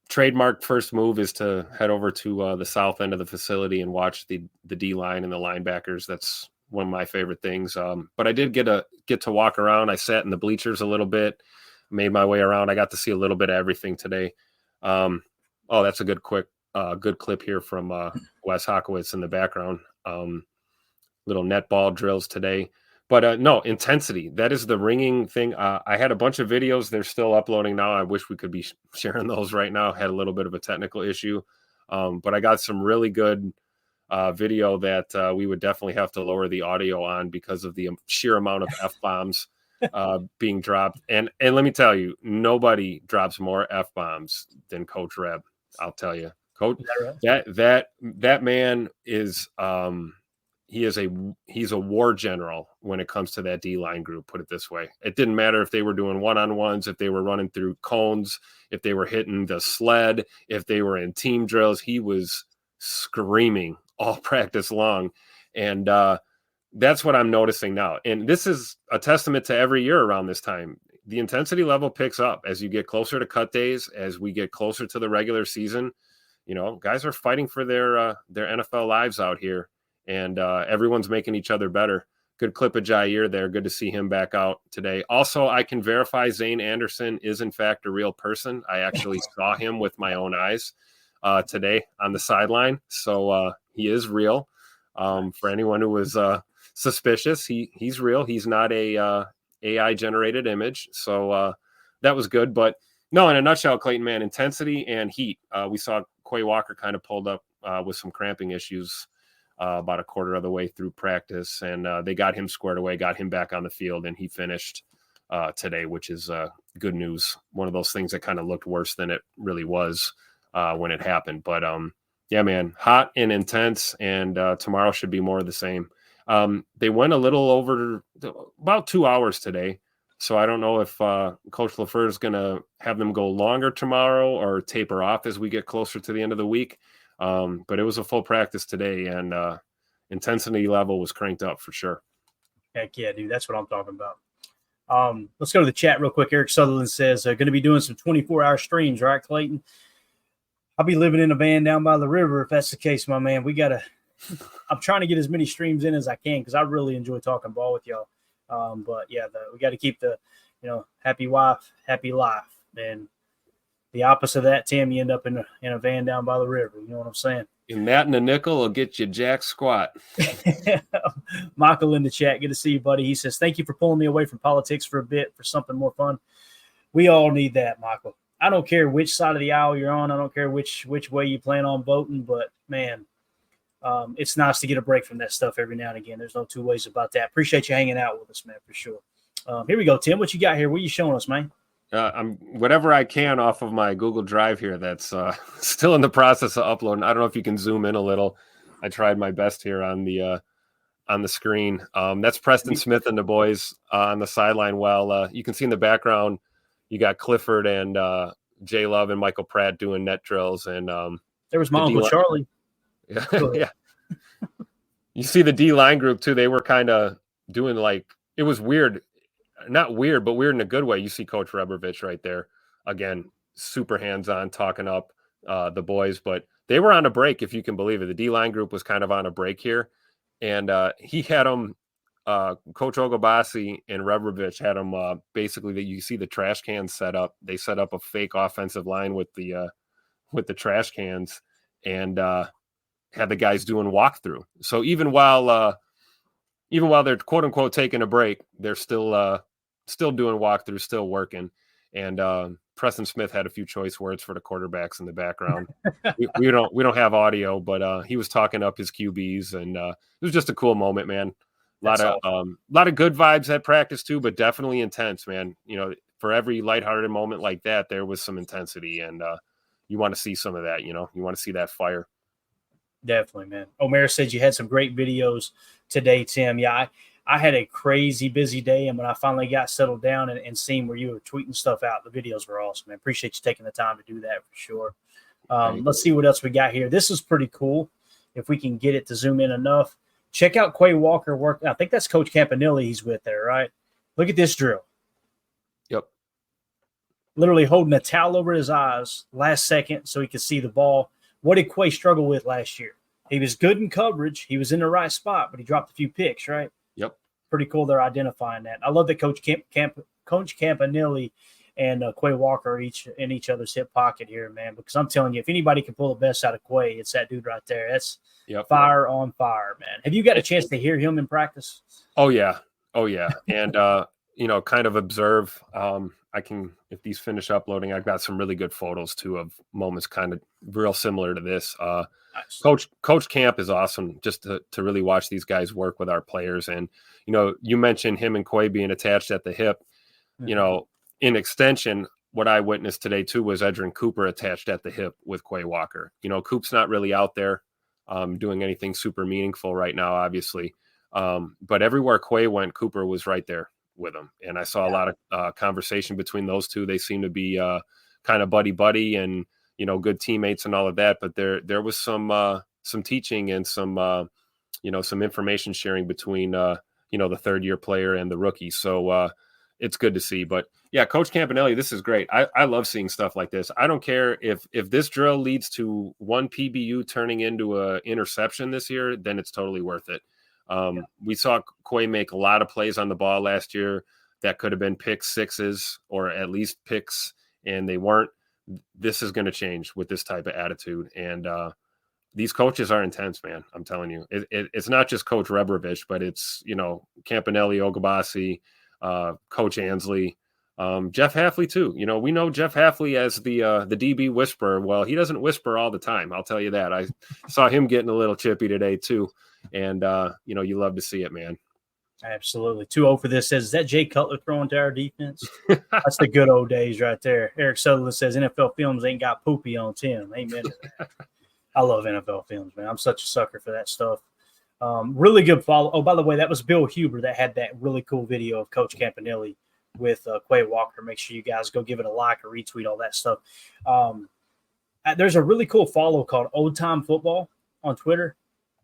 Trademark first move is to head over to the south end of the facility and watch the D line and the linebackers. That's one of my favorite things. But I did get to walk around. I sat in the bleachers a little bit, made my way around. I got to see a little bit of everything today. Oh, that's a good clip here from Wes Hockowitz in the background. Little netball drills today. But no, intensity. That is the ringing thing. I had a bunch of videos. They're still uploading now. I wish we could be sharing those right now. Had a little bit of a technical issue. But I got some really good video that we would definitely have to lower the audio on because of the sheer amount of F-bombs being dropped. And let me tell you, nobody drops more F-bombs than Coach Reb. I'll tell you. Coach, that man is he's a war general when it comes to that D-line group, put it this way. It didn't matter if they were doing one-on-ones, if they were running through cones, if they were hitting the sled, if they were in team drills. He was screaming all practice long. And that's what I'm noticing now. And this is a testament to every year around this time. The intensity level picks up as you get closer to cut days, as we get closer to the regular season. You know, guys are fighting for their NFL lives out here, and everyone's making each other better. Good clip of Jair there. Good to see him back out today. Also, I can verify Zane Anderson is in fact a real person. I actually saw him with my own eyes today on the sideline. So he is real. For anyone who was suspicious, he's real. He's not a AI generated image. So that was good. But no, in a nutshell, Clayton, man, intensity and heat. We saw Quay Walker kind of pulled up with some cramping issues about a quarter of the way through practice, and they got him squared away, got him back on the field, and he finished today, which is good news. One of those things that kind of looked worse than it really was when it happened. But yeah, man, hot and intense, and tomorrow should be more of the same. They went a little over about 2 hours today. So I don't know if Coach LaFleur is going to have them go longer tomorrow or taper off as we get closer to the end of the week. But it was a full practice today, and intensity level was cranked up for sure. Heck yeah, dude. That's what I'm talking about. Let's go to the chat real quick. Eric Sutherland says they're going to be doing some 24-hour streams, right, Clayton? I'll be living in a van down by the river if that's the case, my man. I'm trying to get as many streams in as I can because I really enjoy talking ball with y'all. But yeah, we got to keep the, happy wife, happy life. And the opposite of that, Tim, you end up in a van down by the river. You know what I'm saying? And that and a nickel will get you jack squat. Michael in the chat, good to see you, buddy. He says, thank you for pulling me away from politics for a bit for something more fun. We all need that, Michael. I don't care which side of the aisle you're on. I don't care which way you plan on voting, but man, it's nice to get a break from that stuff every now and again. There's no two ways about that. Appreciate you hanging out with us, man, for sure. Here we go, Tim. What you got here? What are you showing us, man? I'm whatever I can off of my Google Drive here. That's still in the process of uploading. I don't know if you can zoom in a little. I tried my best here on the screen. That's Preston Smith and the boys on the sideline. Well, you can see in the background, you got Clifford and Jay Love and Michael Pratt doing net drills, and there was my Uncle Charlie. Yeah, yeah. You see the D line group too. They were kind of doing it was weird, not weird, but weird in a good way. You see Coach Rebrovich right there again, super hands on, talking up the boys, but they were on a break, if you can believe it. The D line group was kind of on a break here, and he had him. Coach Ogobasi and Rebrovich had him basically that you see the trash cans set up. They set up a fake offensive line with the trash cans and had the guys doing walkthrough. So even while they're quote unquote taking a break, they're still doing walkthrough, still working. And Preston Smith had a few choice words for the quarterbacks in the background. we don't have audio, but he was talking up his QBs, and it was just a cool moment, man. A lot of good vibes at practice too, but definitely intense, man. You know, for every lighthearted moment like that, there was some intensity, and you want to see some of that. You know, you want to see that fire. Definitely, man. Omer said you had some great videos today, Tim. Yeah, I had a crazy busy day, and when I finally got settled down and seen where you were tweeting stuff out, the videos were awesome, man. Appreciate you taking the time to do that for sure. Let's see what else we got here. This is pretty cool. If we can get it to zoom in enough. Check out Quay Walker work. I think that's Coach Campanelli he's with there, right? Look at this drill. Yep. Literally holding a towel over his eyes last second so he could see the ball. What did Quay struggle with last year? He was good in coverage. He was in the right spot, but he dropped a few picks, right? Yep. Pretty cool they're identifying that. I love that Coach Campanelli and Quay Walker are each in each other's hip pocket here, man, because I'm telling you, if anybody can pull the best out of Quay, it's that dude right there. That's fire on fire, man. Have you got a chance to hear him in practice? Oh, yeah. And, kind of observe. I can, if these finish uploading, I've got some really good photos too of moments kind of real similar to this. Nice. Coach Camp is awesome just to really watch these guys work with our players. And, you mentioned him and Quay being attached at the hip, in extension, what I witnessed today too was Edrin Cooper attached at the hip with Quay Walker. Coop's not really out there doing anything super meaningful right now, obviously. But everywhere Quay went, Cooper was right there with him. And I saw a lot of conversation between those two. They seem to be kind of buddy and, good teammates and all of that. But there was some teaching and some information sharing between, the third year player and the rookie. So it's good to see. But yeah, Coach Campanelli, this is great. I love seeing stuff like this. I don't care if this drill leads to one PBU turning into a interception this year, then it's totally worth it. We saw Quay make a lot of plays on the ball last year that could have been pick sixes or at least picks, and they weren't. This is going to change with this type of attitude. And these coaches are intense, man. I'm telling you. It's not just Coach Rebrovich, but it's, Campanelli, Ogobasi, Coach Ansley, Jeff Hafley too. We know Jeff Hafley as the DB whisperer. Well, he doesn't whisper all the time. I'll tell you that. I saw him getting a little chippy today too. And, you love to see it, man. Absolutely. 2-0 for this says, is that Jay Cutler throwing to our defense? That's the good old days right there. Eric Sutherland says NFL Films ain't got poopy on Tim. Amen to that. I love NFL Films, man. I'm such a sucker for that stuff. Really good follow. Oh, by the way, that was Bill Huber that had that really cool video of Coach Campanelli with Quay Walker. Make sure you guys go give it a like or retweet, all that stuff. There's a really cool follow called Old Time Football on Twitter.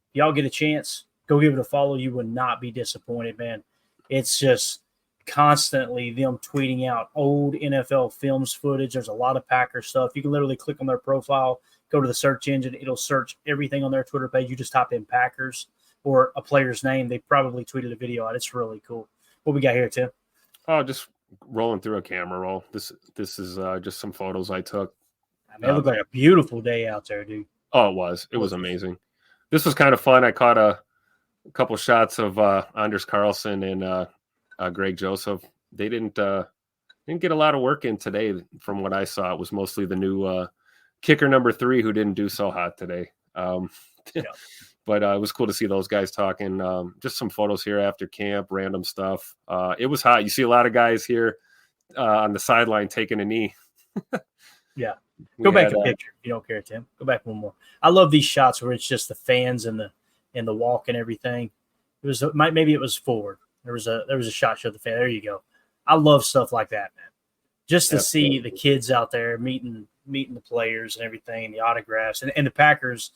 If y'all get a chance, go give it a follow. You would not be disappointed, man. It's just constantly them tweeting out old NFL Films footage. There's a lot of Packer stuff. You can literally click on their profile, go to the search engine. It'll search everything on their Twitter page. You just type in Packers or a player's name. They probably tweeted a video out. It's really cool. What we got here, Tim? Oh, just rolling through a camera roll. This is just some photos I took. I mean, it looked like a beautiful day out there, dude. Oh, it was. It was amazing. This was kind of fun. I caught a couple shots of Anders Carlson and Greg Joseph. They didn't get a lot of work in today from what I saw. It was mostly the new kicker number 3 who didn't do so hot today. But it was cool to see those guys talking. Just some photos here after camp, random stuff. It was hot. You see a lot of guys here on the sideline taking a knee. Yeah. Go back a picture if you don't care, Tim. Go back one more. I love these shots where it's just the fans and the walk and everything. It was maybe it was forward. There was a shot show the fan. There you go. I love stuff like that, man. Just to see the kids out there meeting the players and everything, the autographs and the Packers.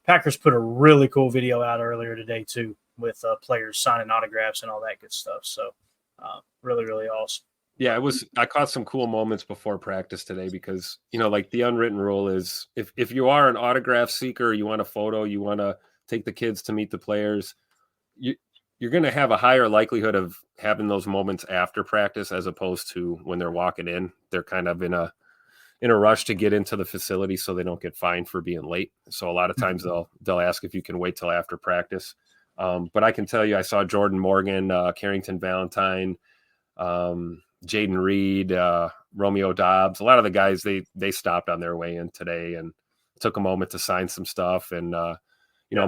Packers put a really cool video out earlier today too with players signing autographs and all that good stuff. So really, really awesome. Yeah, I caught some cool moments before practice today because, like the unwritten rule is if you are an autograph seeker, you want a photo, you want to take the kids to meet the players, you're going to have a higher likelihood of having those moments after practice as opposed to when they're walking in. They're kind of in a rush to get into the facility so they don't get fined for being late. So a lot of times they'll ask if you can wait till after practice. But I can tell you, I saw Jordan Morgan, Carrington Valentine, Jaden Reed, Romeo Dobbs. A lot of the guys, they stopped on their way in today and took a moment to sign some stuff and,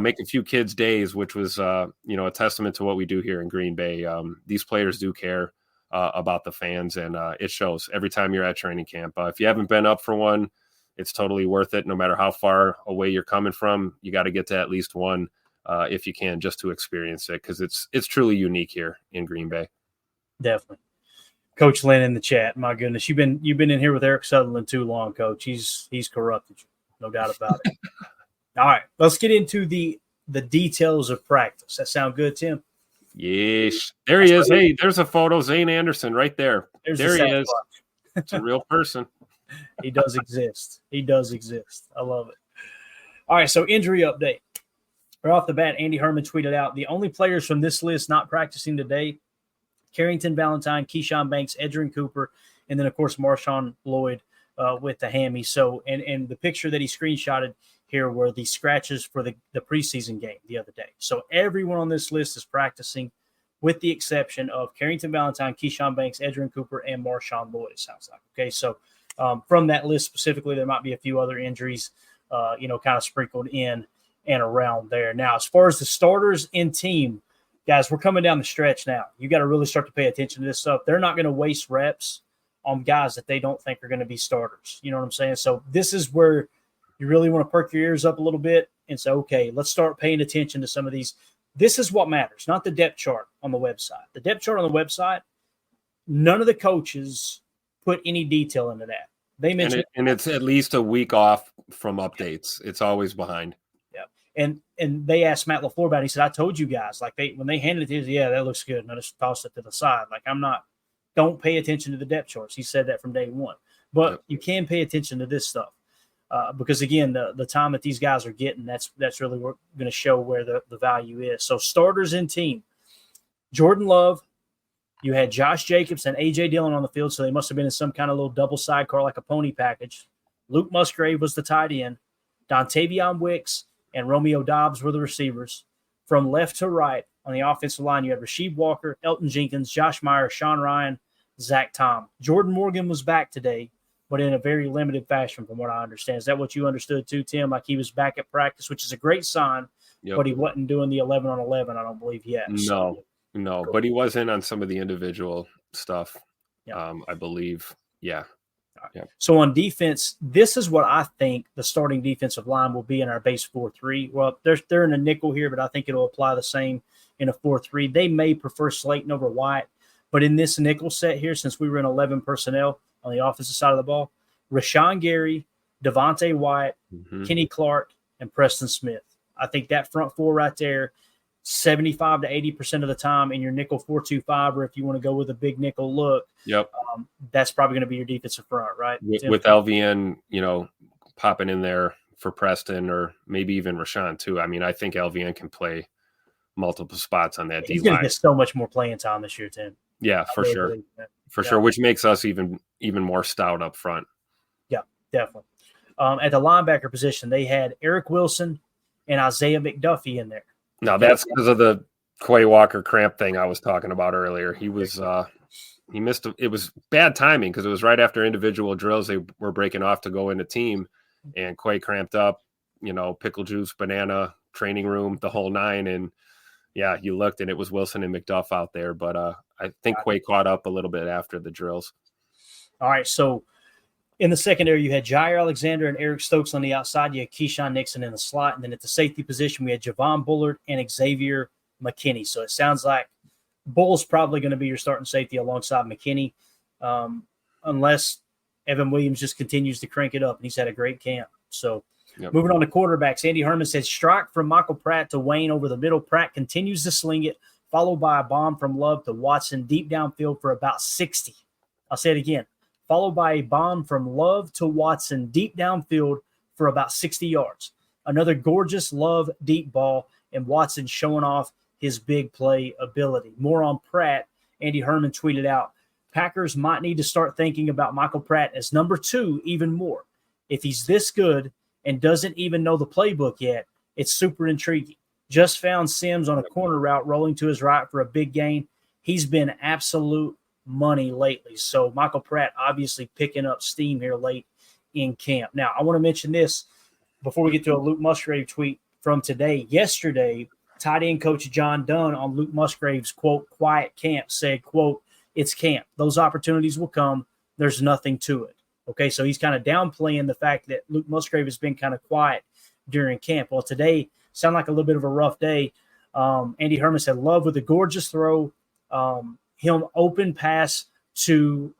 make a few kids' days, which was, a testament to what we do here in Green Bay. These players do care about the fans, and it shows every time you're at training camp. If you haven't been up for one, it's totally worth it. No matter how far away you're coming from, you got to get to at least one if you can, just to experience it, because it's truly unique here in Green Bay. Definitely. Coach Lynn in the chat. My goodness, you've been in here with Eric Sutherland too long, Coach. He's corrupted you, no doubt about it. All right, let's get into the details of practice. That sound good, Tim? Yes. There he is. Hey, there's a photo. Zane Anderson right there. There he is. It's a real person. He does exist. He does exist. I love it. All right, so injury update. Right off the bat, Andy Herman tweeted out, the only players from this list not practicing today, Carrington Valentine, Keyshawn Banks, Edgerrin Cooper, and then, of course, Marshawn Lloyd with the hammy. So, and the picture that he screenshotted here were the scratches for the preseason game the other day. So everyone on this list is practicing with the exception of Carrington Valentine, Keyshawn Banks, Edgerrin Cooper, and Marshawn Lloyd, it sounds like. Okay, so from that list specifically, there might be a few other injuries, kind of sprinkled in and around there. Now, as far as the starters in team, guys, we're coming down the stretch now. You got to really start to pay attention to this stuff. They're not going to waste reps on guys that they don't think are going to be starters. You know what I'm saying? So this is where you really want to perk your ears up a little bit and say, okay, let's start paying attention to some of these. This is what matters, not the depth chart on the website. The depth chart on the website, none of the coaches put any detail into that. They mentioned and it's at least a week off from updates. It's always behind. Yeah. And they asked Matt LaFleur about it. He said, I told you guys, like when they handed it to you, yeah, that looks good. And I just tossed it to the side. Like don't pay attention to the depth charts. He said that from day one. But you can pay attention to this stuff. Because, again, the time that these guys are getting, that's really going to show where the value is. So starters in team, Jordan Love, you had Josh Jacobs and A.J. Dillon on the field, so they must have been in some kind of little double sidecar like a pony package. Luke Musgrave was the tight end. Dontavion Wicks and Romeo Dobbs were the receivers. From left to right on the offensive line, you had Rasheed Walker, Elton Jenkins, Josh Meyer, Sean Ryan, Zach Tom. Jordan Morgan was back today, but in a very limited fashion from what I understand. Is that what you understood too, Tim? Like he was back at practice, which is a great sign, but he wasn't doing the 11-on-11, I don't believe yet. No, but he was in on some of the individual stuff, I believe. Yeah. So on defense, this is what I think the starting defensive line will be in our base 4-3. Well, they're in a nickel here, but I think it'll apply the same in a 4-3. They may prefer Slayton over White, but in this nickel set here, since we were in 11 personnel on the offensive side of the ball, Rashawn Gary, Devontae White, Kenny Clark, and Preston Smith. I think that front four right there, 75 to 80% of the time in your nickel 4-2-5, or if you want to go with a big nickel look, that's probably going to be your defensive front, right? With LVN, popping in there for Preston or maybe even Rashawn too. I mean, I think LVN can play multiple spots on that D line. He's going to get so much more playing time this year, Tim. Yeah, for sure. For sure, which makes us even more stout up front. Yeah, definitely. At the linebacker position, they had Eric Wilson and Isaiah McDuffie in there. Now, that's because of the Quay Walker cramp thing I was talking about earlier. He was he missed – it was bad timing because it was right after individual drills. They were breaking off to go into team, and Quay cramped up, pickle juice, banana, training room, the whole nine. And, yeah, you looked, and it was Wilson and McDuff out there. But I think Quay caught up a little bit after the drills. All right, so in the secondary, you had Jair Alexander and Eric Stokes on the outside. You had Keyshawn Nixon in the slot. And then at the safety position, we had Javon Bullard and Xavier McKinney. So it sounds like Bull's probably going to be your starting safety alongside McKinney, unless Evan Williams just continues to crank it up. And he's had a great camp. So moving on to quarterbacks, Andy Herman says, strike from Michael Pratt to Wayne over the middle. Pratt continues to sling it, followed by a bomb from Love to Watson deep downfield for about 60. I'll say it again. Followed by a bomb from Love to Watson deep downfield for about 60 yards. Another gorgeous Love deep ball, and Watson showing off his big play ability. More on Pratt. Andy Herman tweeted out, Packers might need to start thinking about Michael Pratt as number 2 even more. If he's this good and doesn't even know the playbook yet, it's super intriguing. Just found Sims on a corner route rolling to his right for a big gain. He's been absolute money lately. So Michael Pratt obviously picking up steam here late in camp. Now, I want to mention this before we get to a Luke Musgrave tweet from today. Yesterday, tight end coach John Dunn on Luke Musgrave's, quote, quiet camp said, quote, it's camp. Those opportunities will come. There's nothing to it. Okay, so he's kind of downplaying the fact that Luke Musgrave has been kind of quiet during camp. Well, today sounded like a little bit of a rough day. Andy Herman said, Love with a gorgeous throw. Him open pass to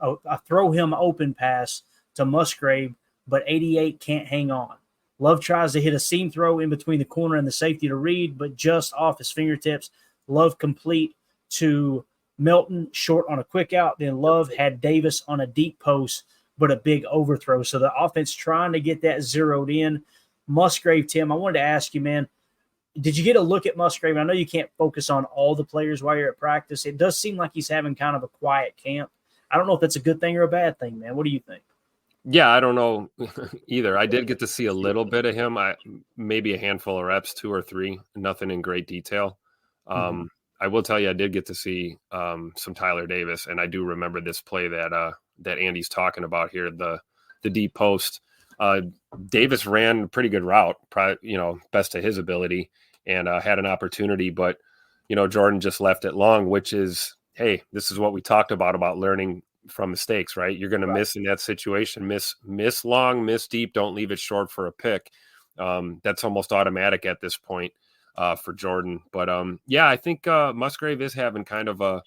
throw him open pass to Musgrave, but 88 can't hang on. Love tries to hit a seam throw in between the corner and the safety to Reed, but just off his fingertips. Love complete to Melton, short on a quick out. Then Love had Davis on a deep post, but a big overthrow. So the offense trying to get that zeroed in. Musgrave, Tim, I wanted to ask you, man, did you get a look at Musgrave? I know you can't focus on all the players while you're at practice. It does seem like he's having kind of a quiet camp. I don't know if that's a good thing or a bad thing, man. What do you think? Yeah, I don't know either. I did get to see a little bit of him. Maybe a handful of reps, 2 or 3, nothing in great detail. I will tell you, I did get to see some Tyler Davis, and I do remember this play that Andy's talking about here, the deep post. Davis ran a pretty good route, probably, best to his ability, and had an opportunity, but Jordan just left it long, which is, hey, this is what we talked about learning from mistakes, right? You're going to miss in that situation, miss long, miss deep, don't leave it short for a pick. That's almost automatic at this point for Jordan. But yeah, I think Musgrave is having kind of a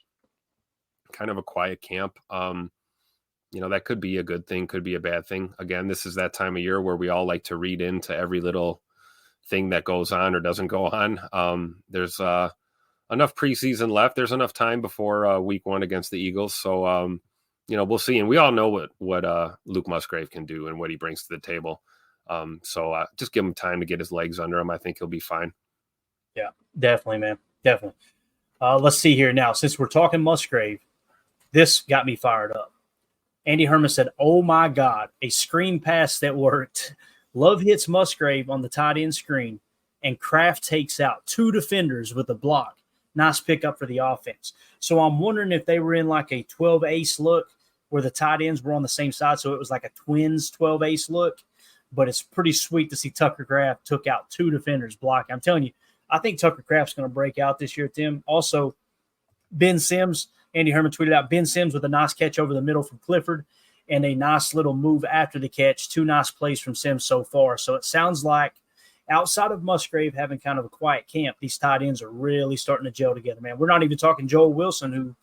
quiet camp. That could be a good thing, could be a bad thing. Again, this is that time of year where we all like to read into every little thing that goes on or doesn't go on. There's enough preseason left. There's enough time before week 1 against the Eagles. So, we'll see. And we all know what Luke Musgrave can do and what he brings to the table. So just give him time to get his legs under him. I think he'll be fine. Yeah, definitely, man. Definitely. Let's see here now. Since we're talking Musgrave, this got me fired up. Andy Herman said, oh, my God, a screen pass that worked. Love hits Musgrave on the tight end screen, and Kraft takes out 2 defenders with a block. Nice pickup for the offense. So I'm wondering if they were in like a 12 ace look where the tight ends were on the same side, so it was like a Twins 12 ace look. But it's pretty sweet to see Tucker Kraft took out 2 defenders blocking. I'm telling you, I think Tucker Kraft's going to break out this year, Tim. Also, Ben Sims, Andy Herman tweeted out, Ben Sims with a nice catch over the middle from Clifford and a nice little move after the catch. 2 nice plays from Sims so far. So it sounds like outside of Musgrave having kind of a quiet camp, these tight ends are really starting to gel together, man. We're not even talking Joel Wilson, who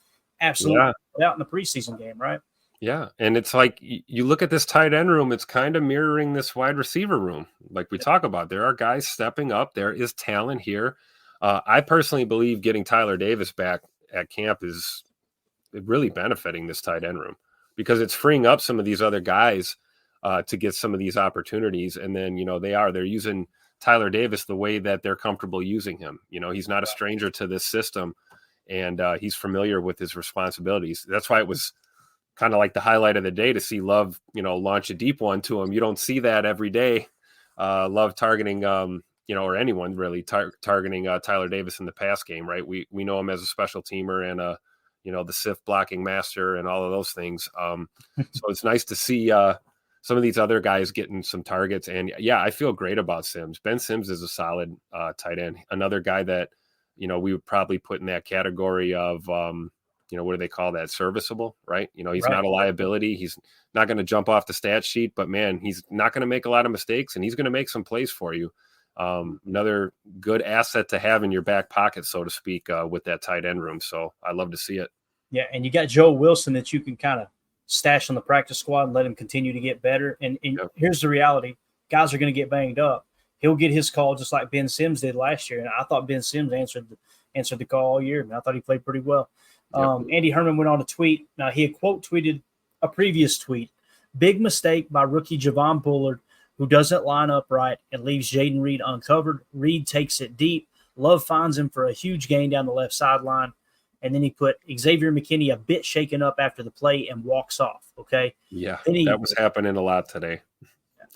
absolutely out in the preseason game, right? Yeah, and it's like you look at this tight end room, it's kind of mirroring this wide receiver room. Like we talk about, there are guys stepping up. There is talent here. I personally believe getting Tyler Davis back at camp is really benefiting this tight end room because it's freeing up some of these other guys to get some of these opportunities. And then, they're using Tyler Davis the way that they're comfortable using him. He's not a stranger to this system, and he's familiar with his responsibilities. That's why it was kind of like the highlight of the day to see Love, launch a deep one to him. You don't see that every day. Love targeting, or anyone really targeting Tyler Davis in the pass game, right? We know him as a special teamer and the SIF blocking master and all of those things. So it's nice to see some of these other guys getting some targets. And yeah, I feel great about Sims. Ben Sims is a solid tight end. Another guy that, we would probably put in that category of, what do they call that? Serviceable, right? He's not a liability. He's not going to jump off the stat sheet, but man, he's not going to make a lot of mistakes and he's going to make some plays for you. Another good asset to have in your back pocket, so to speak, with that tight end room. So I love to see it. Yeah. And you got Joel Wilson that you can kind of stash on the practice squad and let him continue to get better. And here's the reality. Guys are going to get banged up. He'll get his call just like Ben Sims did last year. And I thought Ben Sims answered the call all year. And I thought he played pretty well. Andy Herman went on to tweet. Now, he had quote tweeted a previous tweet. Big mistake by rookie Javon Bullard, who doesn't line up right and leaves Jaden Reed uncovered. Reed takes it deep. Love finds him for a huge gain down the left sideline. And then he put Xavier McKinney a bit shaken up after the play and walks off, okay? Yeah, Then that was happening a lot today.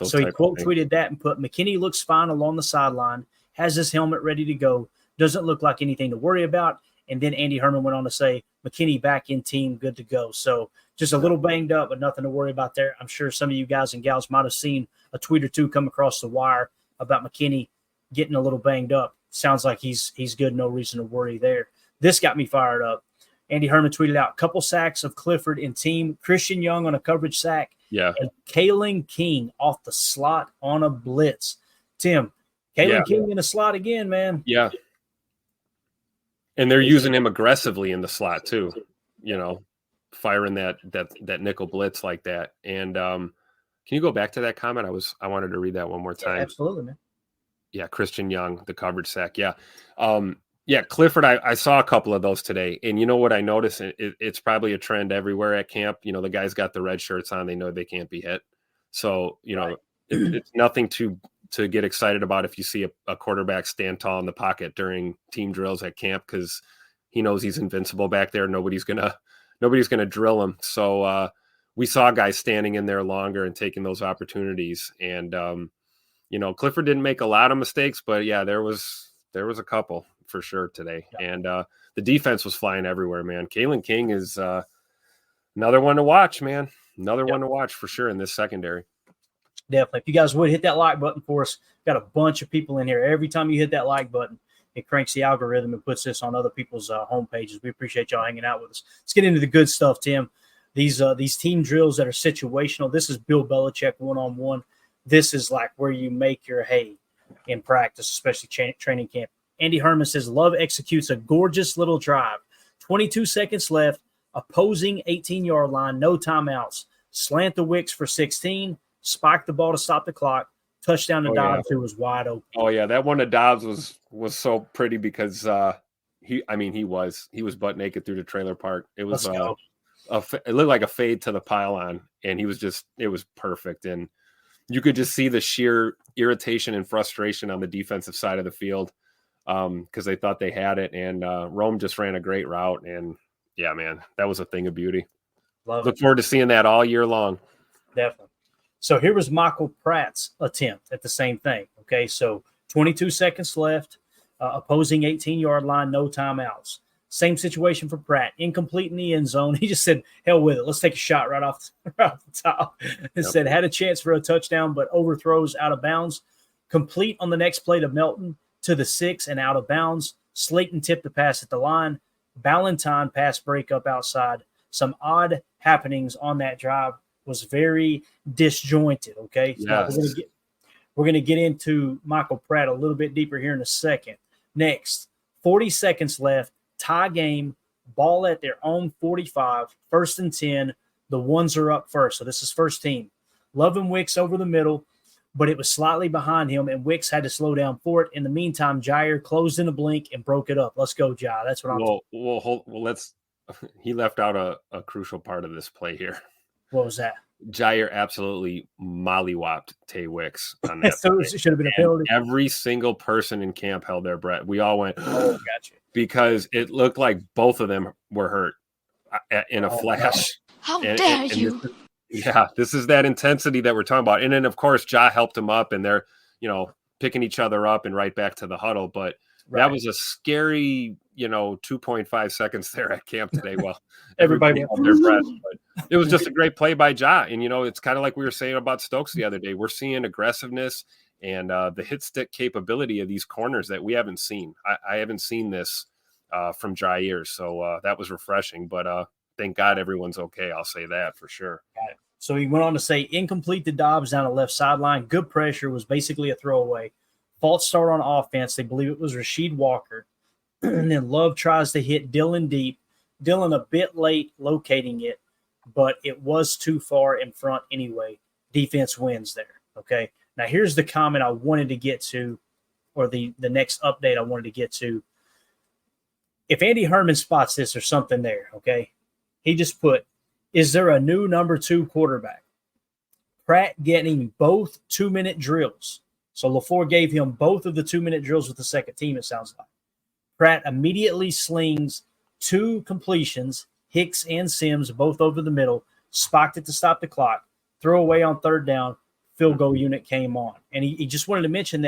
So he quote tweeted that and put, McKinney looks fine along the sideline, has his helmet ready to go, doesn't look like anything to worry about. And then Andy Herman went on to say, McKinney back in team, good to go. So just a little banged up, but nothing to worry about there. I'm sure some of you guys and gals might have seen a tweet or two come across the wire about McKinney getting a little banged up. Sounds like he's good, no reason to worry there. This got me fired up. Andy Herman tweeted out, couple sacks of Clifford in team, Christian Young on a coverage sack, and Kalen King off the slot on a blitz. Tim, Kalen King in the slot again, man. Yeah. And they're using him aggressively in the slot too, firing that nickel blitz like that. And can you go back to that comment? I wanted to read that one more time. Yeah, absolutely, man. Yeah, Christian Young, the coverage sack. Yeah. Clifford, I saw a couple of those today. And you know what I noticed? It's probably a trend everywhere at camp. The guys got the red shirts on. They know they can't be hit. So, it's nothing to get excited about if you see a quarterback stand tall in the pocket during team drills at camp, because he knows he's invincible back there. Nobody's gonna drill him. So we saw guys standing in there longer and taking those opportunities. And Clifford didn't make a lot of mistakes, but yeah, there was a couple for sure today. Yeah. And the defense was flying everywhere, man. Kalen King is another one to watch, man. Another one to watch for sure in this secondary. Definitely. If you guys would hit that like button for us, got a bunch of people in here. Every time you hit that like button, it cranks the algorithm and puts this on other people's home pages. We appreciate y'all hanging out with us. Let's get into the good stuff, Tim. These team drills that are situational. This is Bill Belichick one-on-one. This is like where you make your hay in practice, especially training camp. Andy Herman says, Love executes a gorgeous little drive. 22 seconds left, opposing 18-yard line, no timeouts. Slant the Wicks for 16, spike the ball to stop the clock. Touchdown to Dobbs, who was wide open. Oh, yeah, that one to Dobbs was so pretty because he was butt naked through the trailer park. It was it looked like a fade to the pylon, and it was perfect. And you could just see the sheer irritation and frustration on the defensive side of the field because they thought they had it. And Rome just ran a great route. And, yeah, man, that was a thing of beauty. Look forward to seeing that all year long. Definitely. So here was Michael Pratt's attempt at the same thing. Okay, so 22 seconds left, opposing 18-yard line, no timeouts. Same situation for Pratt, incomplete in the end zone. He just said, hell with it. Let's take a shot right off the top. He said, had a chance for a touchdown, but overthrows out of bounds. Complete on the next play to Melton to the 6 and out of bounds. Slayton tipped the pass at the line. Ballantyne pass breakup outside. Some odd happenings on that drive. Was very disjointed, okay? So yes. We're gonna get into Michael Pratt a little bit deeper here in a second. Next, 40 seconds left, tie game, ball at their own 45, 1st and 10. The ones are up first, so this is first team. Love and Wicks over the middle, but it was slightly behind him, and Wicks had to slow down for it. In the meantime, Jair closed in a blink and broke it up. Let's go, Jair. That's what I'm let's he left out a crucial part of this play here. What was that? Jair absolutely mollywopped Tay Wicks on that. So it should have been a penalty. Every single person in camp held their breath. We all went, oh, gotcha. Because it looked like both of them were hurt in a flash. How dare you? This is that intensity that we're talking about. And then, of course, Ja helped him up, and they're, picking each other up and right back to the huddle. But that was a scary, 2.5 seconds there at camp today. Well, everybody held their breath. But it was just a great play by Ja. And, it's kind of like we were saying about Stokes the other day. We're seeing aggressiveness and the hit stick capability of these corners that we haven't seen. I haven't seen this from Jair. So that was refreshing. But thank God everyone's okay. I'll say that for sure. Got it. So he went on to say, incomplete to Dobbs down the left sideline. Good pressure, was basically a throwaway. False start on offense. They believe it was Rasheed Walker. And then Love tries to hit Dillon deep. Dillon a bit late locating it, but it was too far in front anyway. Defense wins there, okay? Now here's the comment I wanted to get to, or the next update I wanted to get to. If Andy Herman spots this, there's something there, okay? He just put, is there a new number 2 quarterback? Pratt getting both 2-minute drills. So LaFleur gave him both of the 2-minute drills with the second team, it sounds like. Pratt immediately slings 2 completions, Hicks and Sims, both over the middle, spiked it to stop the clock, throw away on 3rd down, field goal unit came on. And he just wanted to mention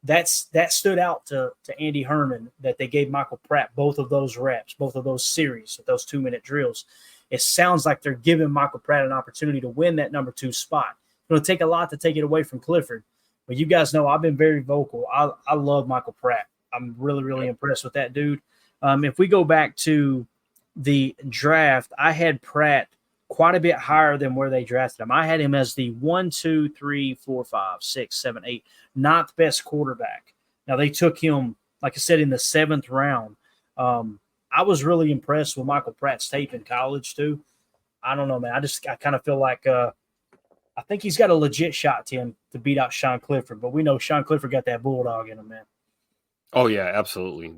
that stood out to Andy Herman, that they gave Michael Pratt both of those reps, both of those series, those 2-minute drills. It sounds like they're giving Michael Pratt an opportunity to win that number 2 spot. It's going to take a lot to take it away from Clifford. But you guys know I've been very vocal. I love Michael Pratt. I'm really, really impressed with that dude. If we go back to the draft, I had Pratt quite a bit higher than where they drafted him. I had him as the 1, 2, 3, 4, 5, 6, 7, 8, not best quarterback. Now, they took him, like I said, in the 7th round. I was really impressed with Michael Pratt's tape in college, too. I don't know, man. I kind of feel like I think he's got a legit shot, Tim, to beat out Sean Clifford. But we know Sean Clifford got that bulldog in him, man. Oh yeah, absolutely.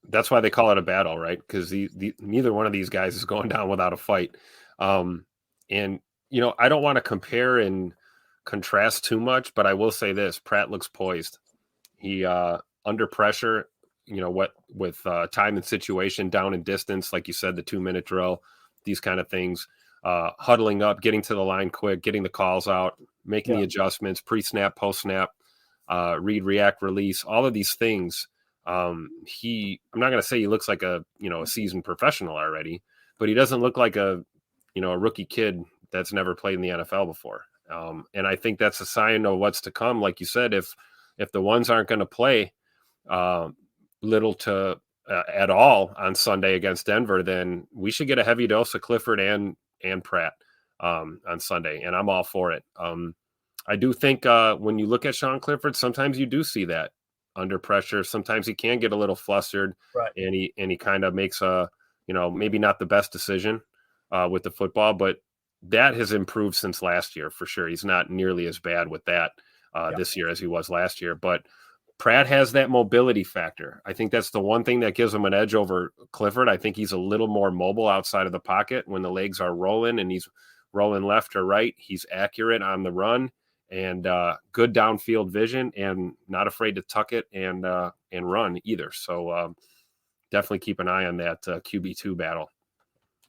That's why they call it a battle, right? Because neither one of these guys is going down without a fight. And I don't want to compare and contrast too much, but I will say this: Pratt looks poised. He under pressure, with time and situation, down and distance, like you said, the 2-minute drill, these kind of things, huddling up, getting to the line quick, getting the calls out, making the adjustments, pre-snap, post-snap. Read, react, release, all of these things. I'm not going to say he looks like a seasoned professional already, but he doesn't look like a rookie kid that's never played in the NFL before. And I think that's a sign of what's to come. Like you said, if the ones aren't going to play little to at all on Sunday against Denver, then we should get a heavy dose of Clifford and Pratt on Sunday. And I'm all for it. I do think when you look at Sean Clifford, sometimes you do see that under pressure. Sometimes he can get a little flustered, right? And he kind of makes maybe not the best decision with the football, but that has improved since last year for sure. He's not nearly as bad with that this year as he was last year. But Pratt has that mobility factor. I think that's the one thing that gives him an edge over Clifford. I think he's a little more mobile outside of the pocket when the legs are rolling and he's rolling left or right. He's accurate on the run. And good downfield vision, and not afraid to tuck it and run either. So definitely keep an eye on that QB2 battle.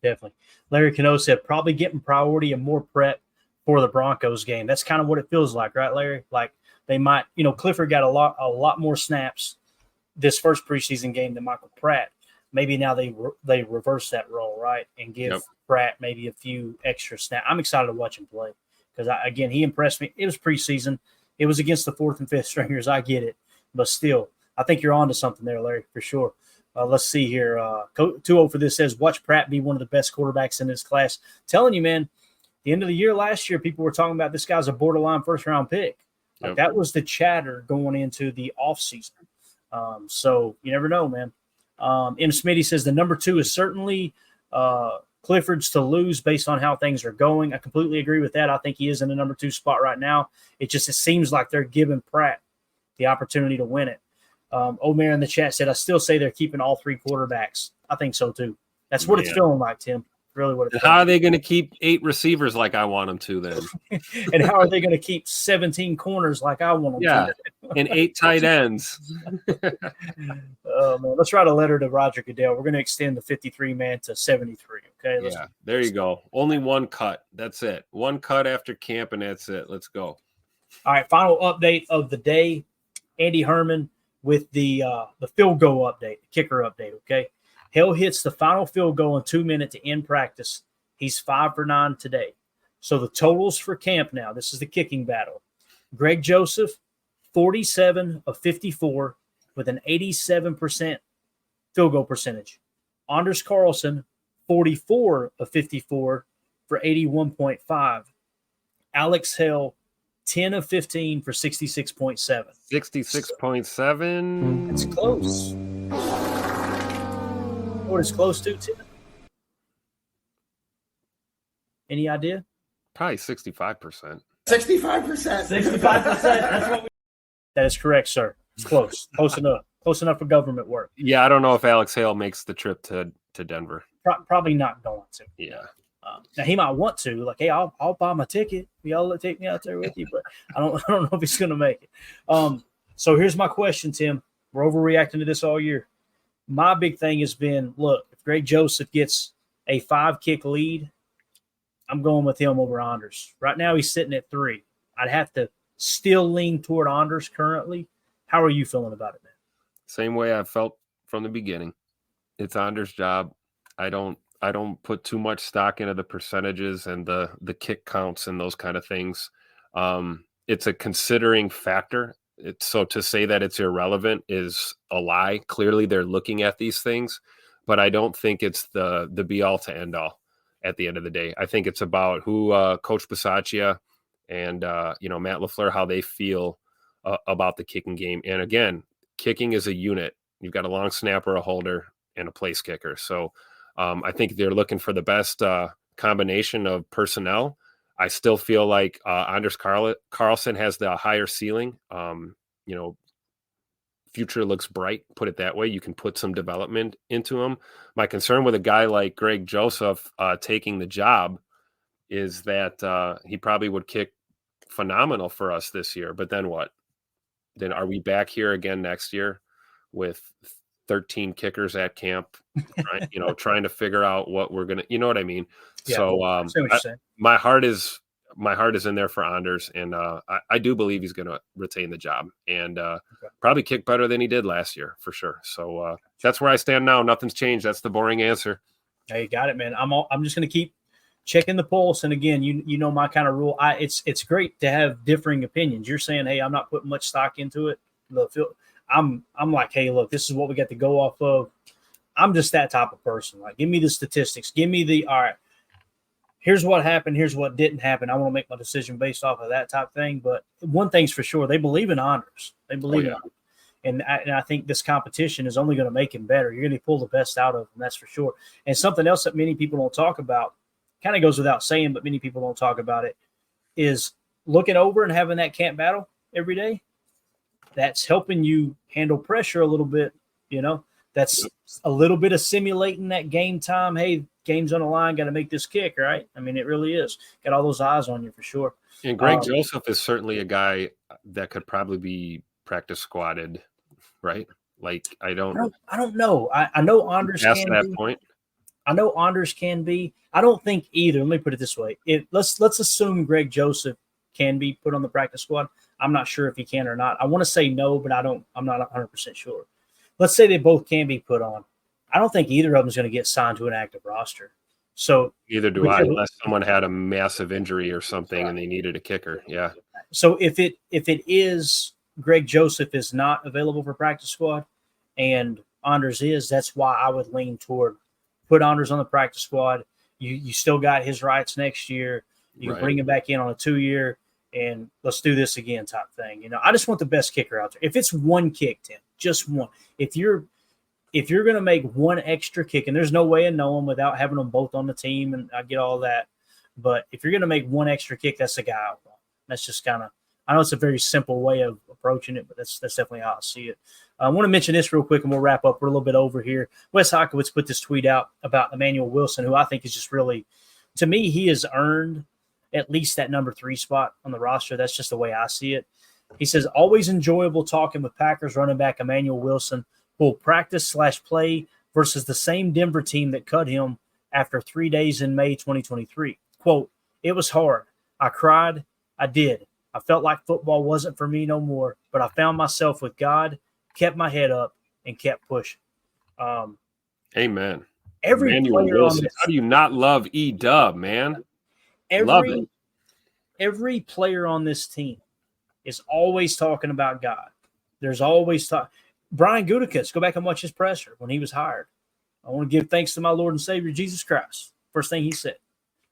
Definitely. Larry Cano said probably getting priority and more prep for the Broncos game. That's kind of what it feels like, right, Larry? Like they might, Clifford got a lot more snaps this first preseason game than Michael Pratt. Maybe now they reverse that role, right, and give Pratt maybe a few extra snaps. I'm excited to watch him play. Because, again, he impressed me. It was preseason. It was against the 4th and 5th stringers. I get it. But still, I think you're on to something there, Larry, for sure. Let's see here. 2-0 for this says, watch Pratt be one of the best quarterbacks in this class. Telling you, man, the end of the year last year, people were talking about this guy's a borderline first-round pick. Like that was the chatter going into the offseason. So you never know, man. M. Smitty says the number 2 is certainly Clifford's to lose based on how things are going. I completely agree with that. I think he is in the number 2 spot right now. It seems like they're giving Pratt the opportunity to win it. Omer in the chat said, I still say they're keeping all 3 quarterbacks. I think so too. That's what it's feeling like, Tim. Really what it's How are they going to keep 8 receivers like I want them to then? And how are they going to keep 17 corners like I want them to? And 8 tight ends. Man. Let's write a letter to Roger Goodell. We're going to extend the 53-man to 73. Okay. There you go. Only one cut. That's it. One cut after camp, and that's it. Let's go. All right. Final update of the day. Andy Herman with the field goal update, the kicker update. Okay. Hill hits the final field goal in 2 minutes to end practice. He's 5 for 9 today. So the totals for camp now, this is the kicking battle. Greg Joseph, 47 of 54 with an 87% field goal percentage. Anders Carlson, 44 of 54 for 81.5. Alex Hill, 10 of 15 for 66.7. 66.7. It's close. What is close to, Tim? Any idea? Probably 65%. 65%. 65%. That's what that is correct, sir. It's close. Close enough. Close enough for government work. Yeah, I don't know if Alex Hale makes the trip to Denver. Probably not going to. Yeah. Now he might want to. Like, hey, I'll buy my ticket. Y'all take me out there with you, but I don't know if he's going to make it. So here's my question, Tim. We're overreacting to this all year. my big thing has been, look, if Greg Joseph gets a 5-kick lead, I'm going with him over Anders. Right now he's sitting at 3. I'd have to still lean toward Anders currently. How are you feeling about it, man? Same way I felt from the beginning. It's Anders' job. I don't put too much stock into the percentages and the kick counts and those kind of things. It's a considering factor. So to say that it's irrelevant is a lie. Clearly they're looking at these things, but I don't think it's the be all to end all at the end of the day. I think it's about who Coach Bisaccia and Matt LaFleur, how they feel about the kicking game. And again, kicking is a unit. You've got a long snapper, a holder, and a place kicker. So I think they're looking for the best combination of personnel. I still feel like Anders Carlson has the higher ceiling. Future looks bright, put it that way. You can put some development into him. My concern with a guy like Greg Joseph taking the job is that he probably would kick phenomenal for us this year. But then what? Then are we back here again next year with 13 kickers at camp, right? Trying to figure out what we're going to, you know what I mean? Yeah, so my heart is in there for Anders, and I do believe he's going to retain the job and probably kick better than he did last year for sure. So that's where I stand now. Nothing's changed. That's the boring answer. Hey, you got it, man. I'm just going to keep checking the pulse. And again, you know my kind of rule. It's great to have differing opinions. You're saying, hey, I'm not putting much stock into it. I'm like, hey, look, this is what we got to go off of. I'm just that type of person. Like, give me the statistics. Give me all right, here's what happened. Here's what didn't happen. I want to make my decision based off of that type thing. But one thing's for sure, they believe in Anders. They believe in him. And I think this competition is only going to make him better. You're going to pull the best out of him, that's for sure. And something else that many people don't talk about, kind of goes without saying, but many people don't talk about it, is looking over and having that camp battle every day. That's helping you handle pressure a little bit, That's a little bit of simulating that game time. Hey, game's on the line, got to make this kick, right? I mean, it really is. Got all those eyes on you for sure. And Greg Joseph is certainly a guy that could probably be practice squatted, right? Like, I don't know. I know Anders past can that be. point. I know Anders can be. I don't think either. Let me put it this way. Let's assume Greg Joseph can be put on the practice squad. I'm not sure if he can or not. I want to say no, but I'm not 100% sure. Let's say they both can be put on. I don't think either of them is going to get signed to an active roster. So either do I, unless someone had a massive injury or something and they needed a kicker. Yeah. So if it is Greg Joseph is not available for practice squad and Anders is, that's why I would lean toward put Anders on the practice squad. You still got his rights next year. You bring him back in on a 2-year and let's do this again type thing. I just want the best kicker out there. If it's one kick, Tim, just one. If you're going to make one extra kick, and there's no way of knowing without having them both on the team, and I get all that, but if you're going to make one extra kick, that's the guy I want. That's just kind of, I know it's a very simple way of approaching it, but that's definitely how I see it. I want to mention this real quick, and we'll wrap up. We're a little bit over here. Wes Hawkowitz put this tweet out about Emmanuel Wilson, who I think is just really, to me, he has earned at least that number 3 spot on the roster. That's just the way I see it. He says, always enjoyable talking with Packers running back Emmanuel Wilson, who will practice/play versus the same Denver team that cut him after 3 days in May 2023. Quote, it was hard. I cried. I did. I felt like football wasn't for me no more, but I found myself with God, kept my head up, and kept pushing. Amen. Every Emmanuel player Wilson. on this, How do you not love E-Dub, man? Love it. Every player on this team is always talking about God. There's always talk. Brian Gutekunst, go back and watch his presser when he was hired. I want to give thanks to my Lord and Savior, Jesus Christ. First thing he said.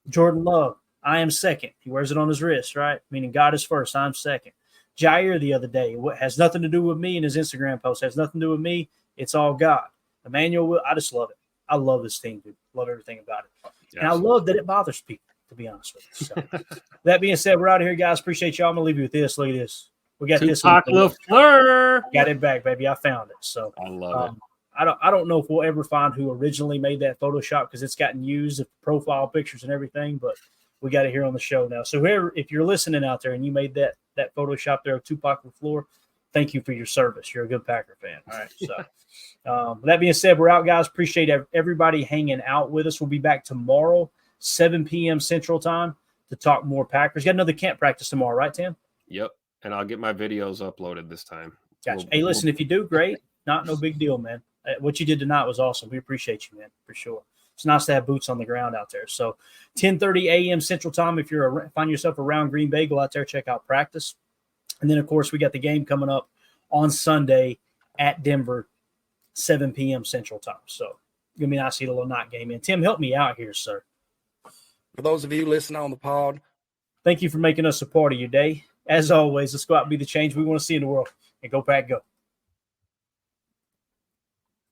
Jordan Love, I am second. He wears it on his wrist, right? Meaning God is first, I'm second. Jair the other day, what has nothing to do with me in his Instagram post, has nothing to do with me. It's all God. Emmanuel, I just love it. I love this team, dude. Love everything about it. Yes. And I love that it bothers people, to be honest with you. So, that being said, we're out of here, guys. Appreciate y'all. I'm going to leave you with this. Look at this. We got this one. LaFleur. Got it back, baby. I found it. So I love it. I don't know if we'll ever find who originally made that Photoshop because it's gotten used with profile pictures and everything, but we got it here on the show now. So if you're listening out there and you made that Photoshop there of Tupac LaFleur, thank you for your service. You're a good Packer fan. All right. So with that being said, we're out, guys. Appreciate everybody hanging out with us. We'll be back tomorrow, 7 p.m. Central Time, to talk more Packers. Got another camp practice tomorrow, right, Tim? Yep. And I'll get my videos uploaded this time. Gotcha. Hey, listen, if you do, great. No big deal, man. What you did tonight was awesome. We appreciate you, man, for sure. It's nice to have boots on the ground out there. So 10:30 a.m. Central Time, if you're find yourself around Green Bay, go out there, check out practice. And then, of course, we got the game coming up on Sunday at Denver, 7 p.m. Central Time. So it's going to be nice to get a little night game in. Tim, help me out here, sir. For those of you listening on the pod, thank you for making us a part of your day. As always, let's go out and be the change we want to see in the world. And go Pack, go.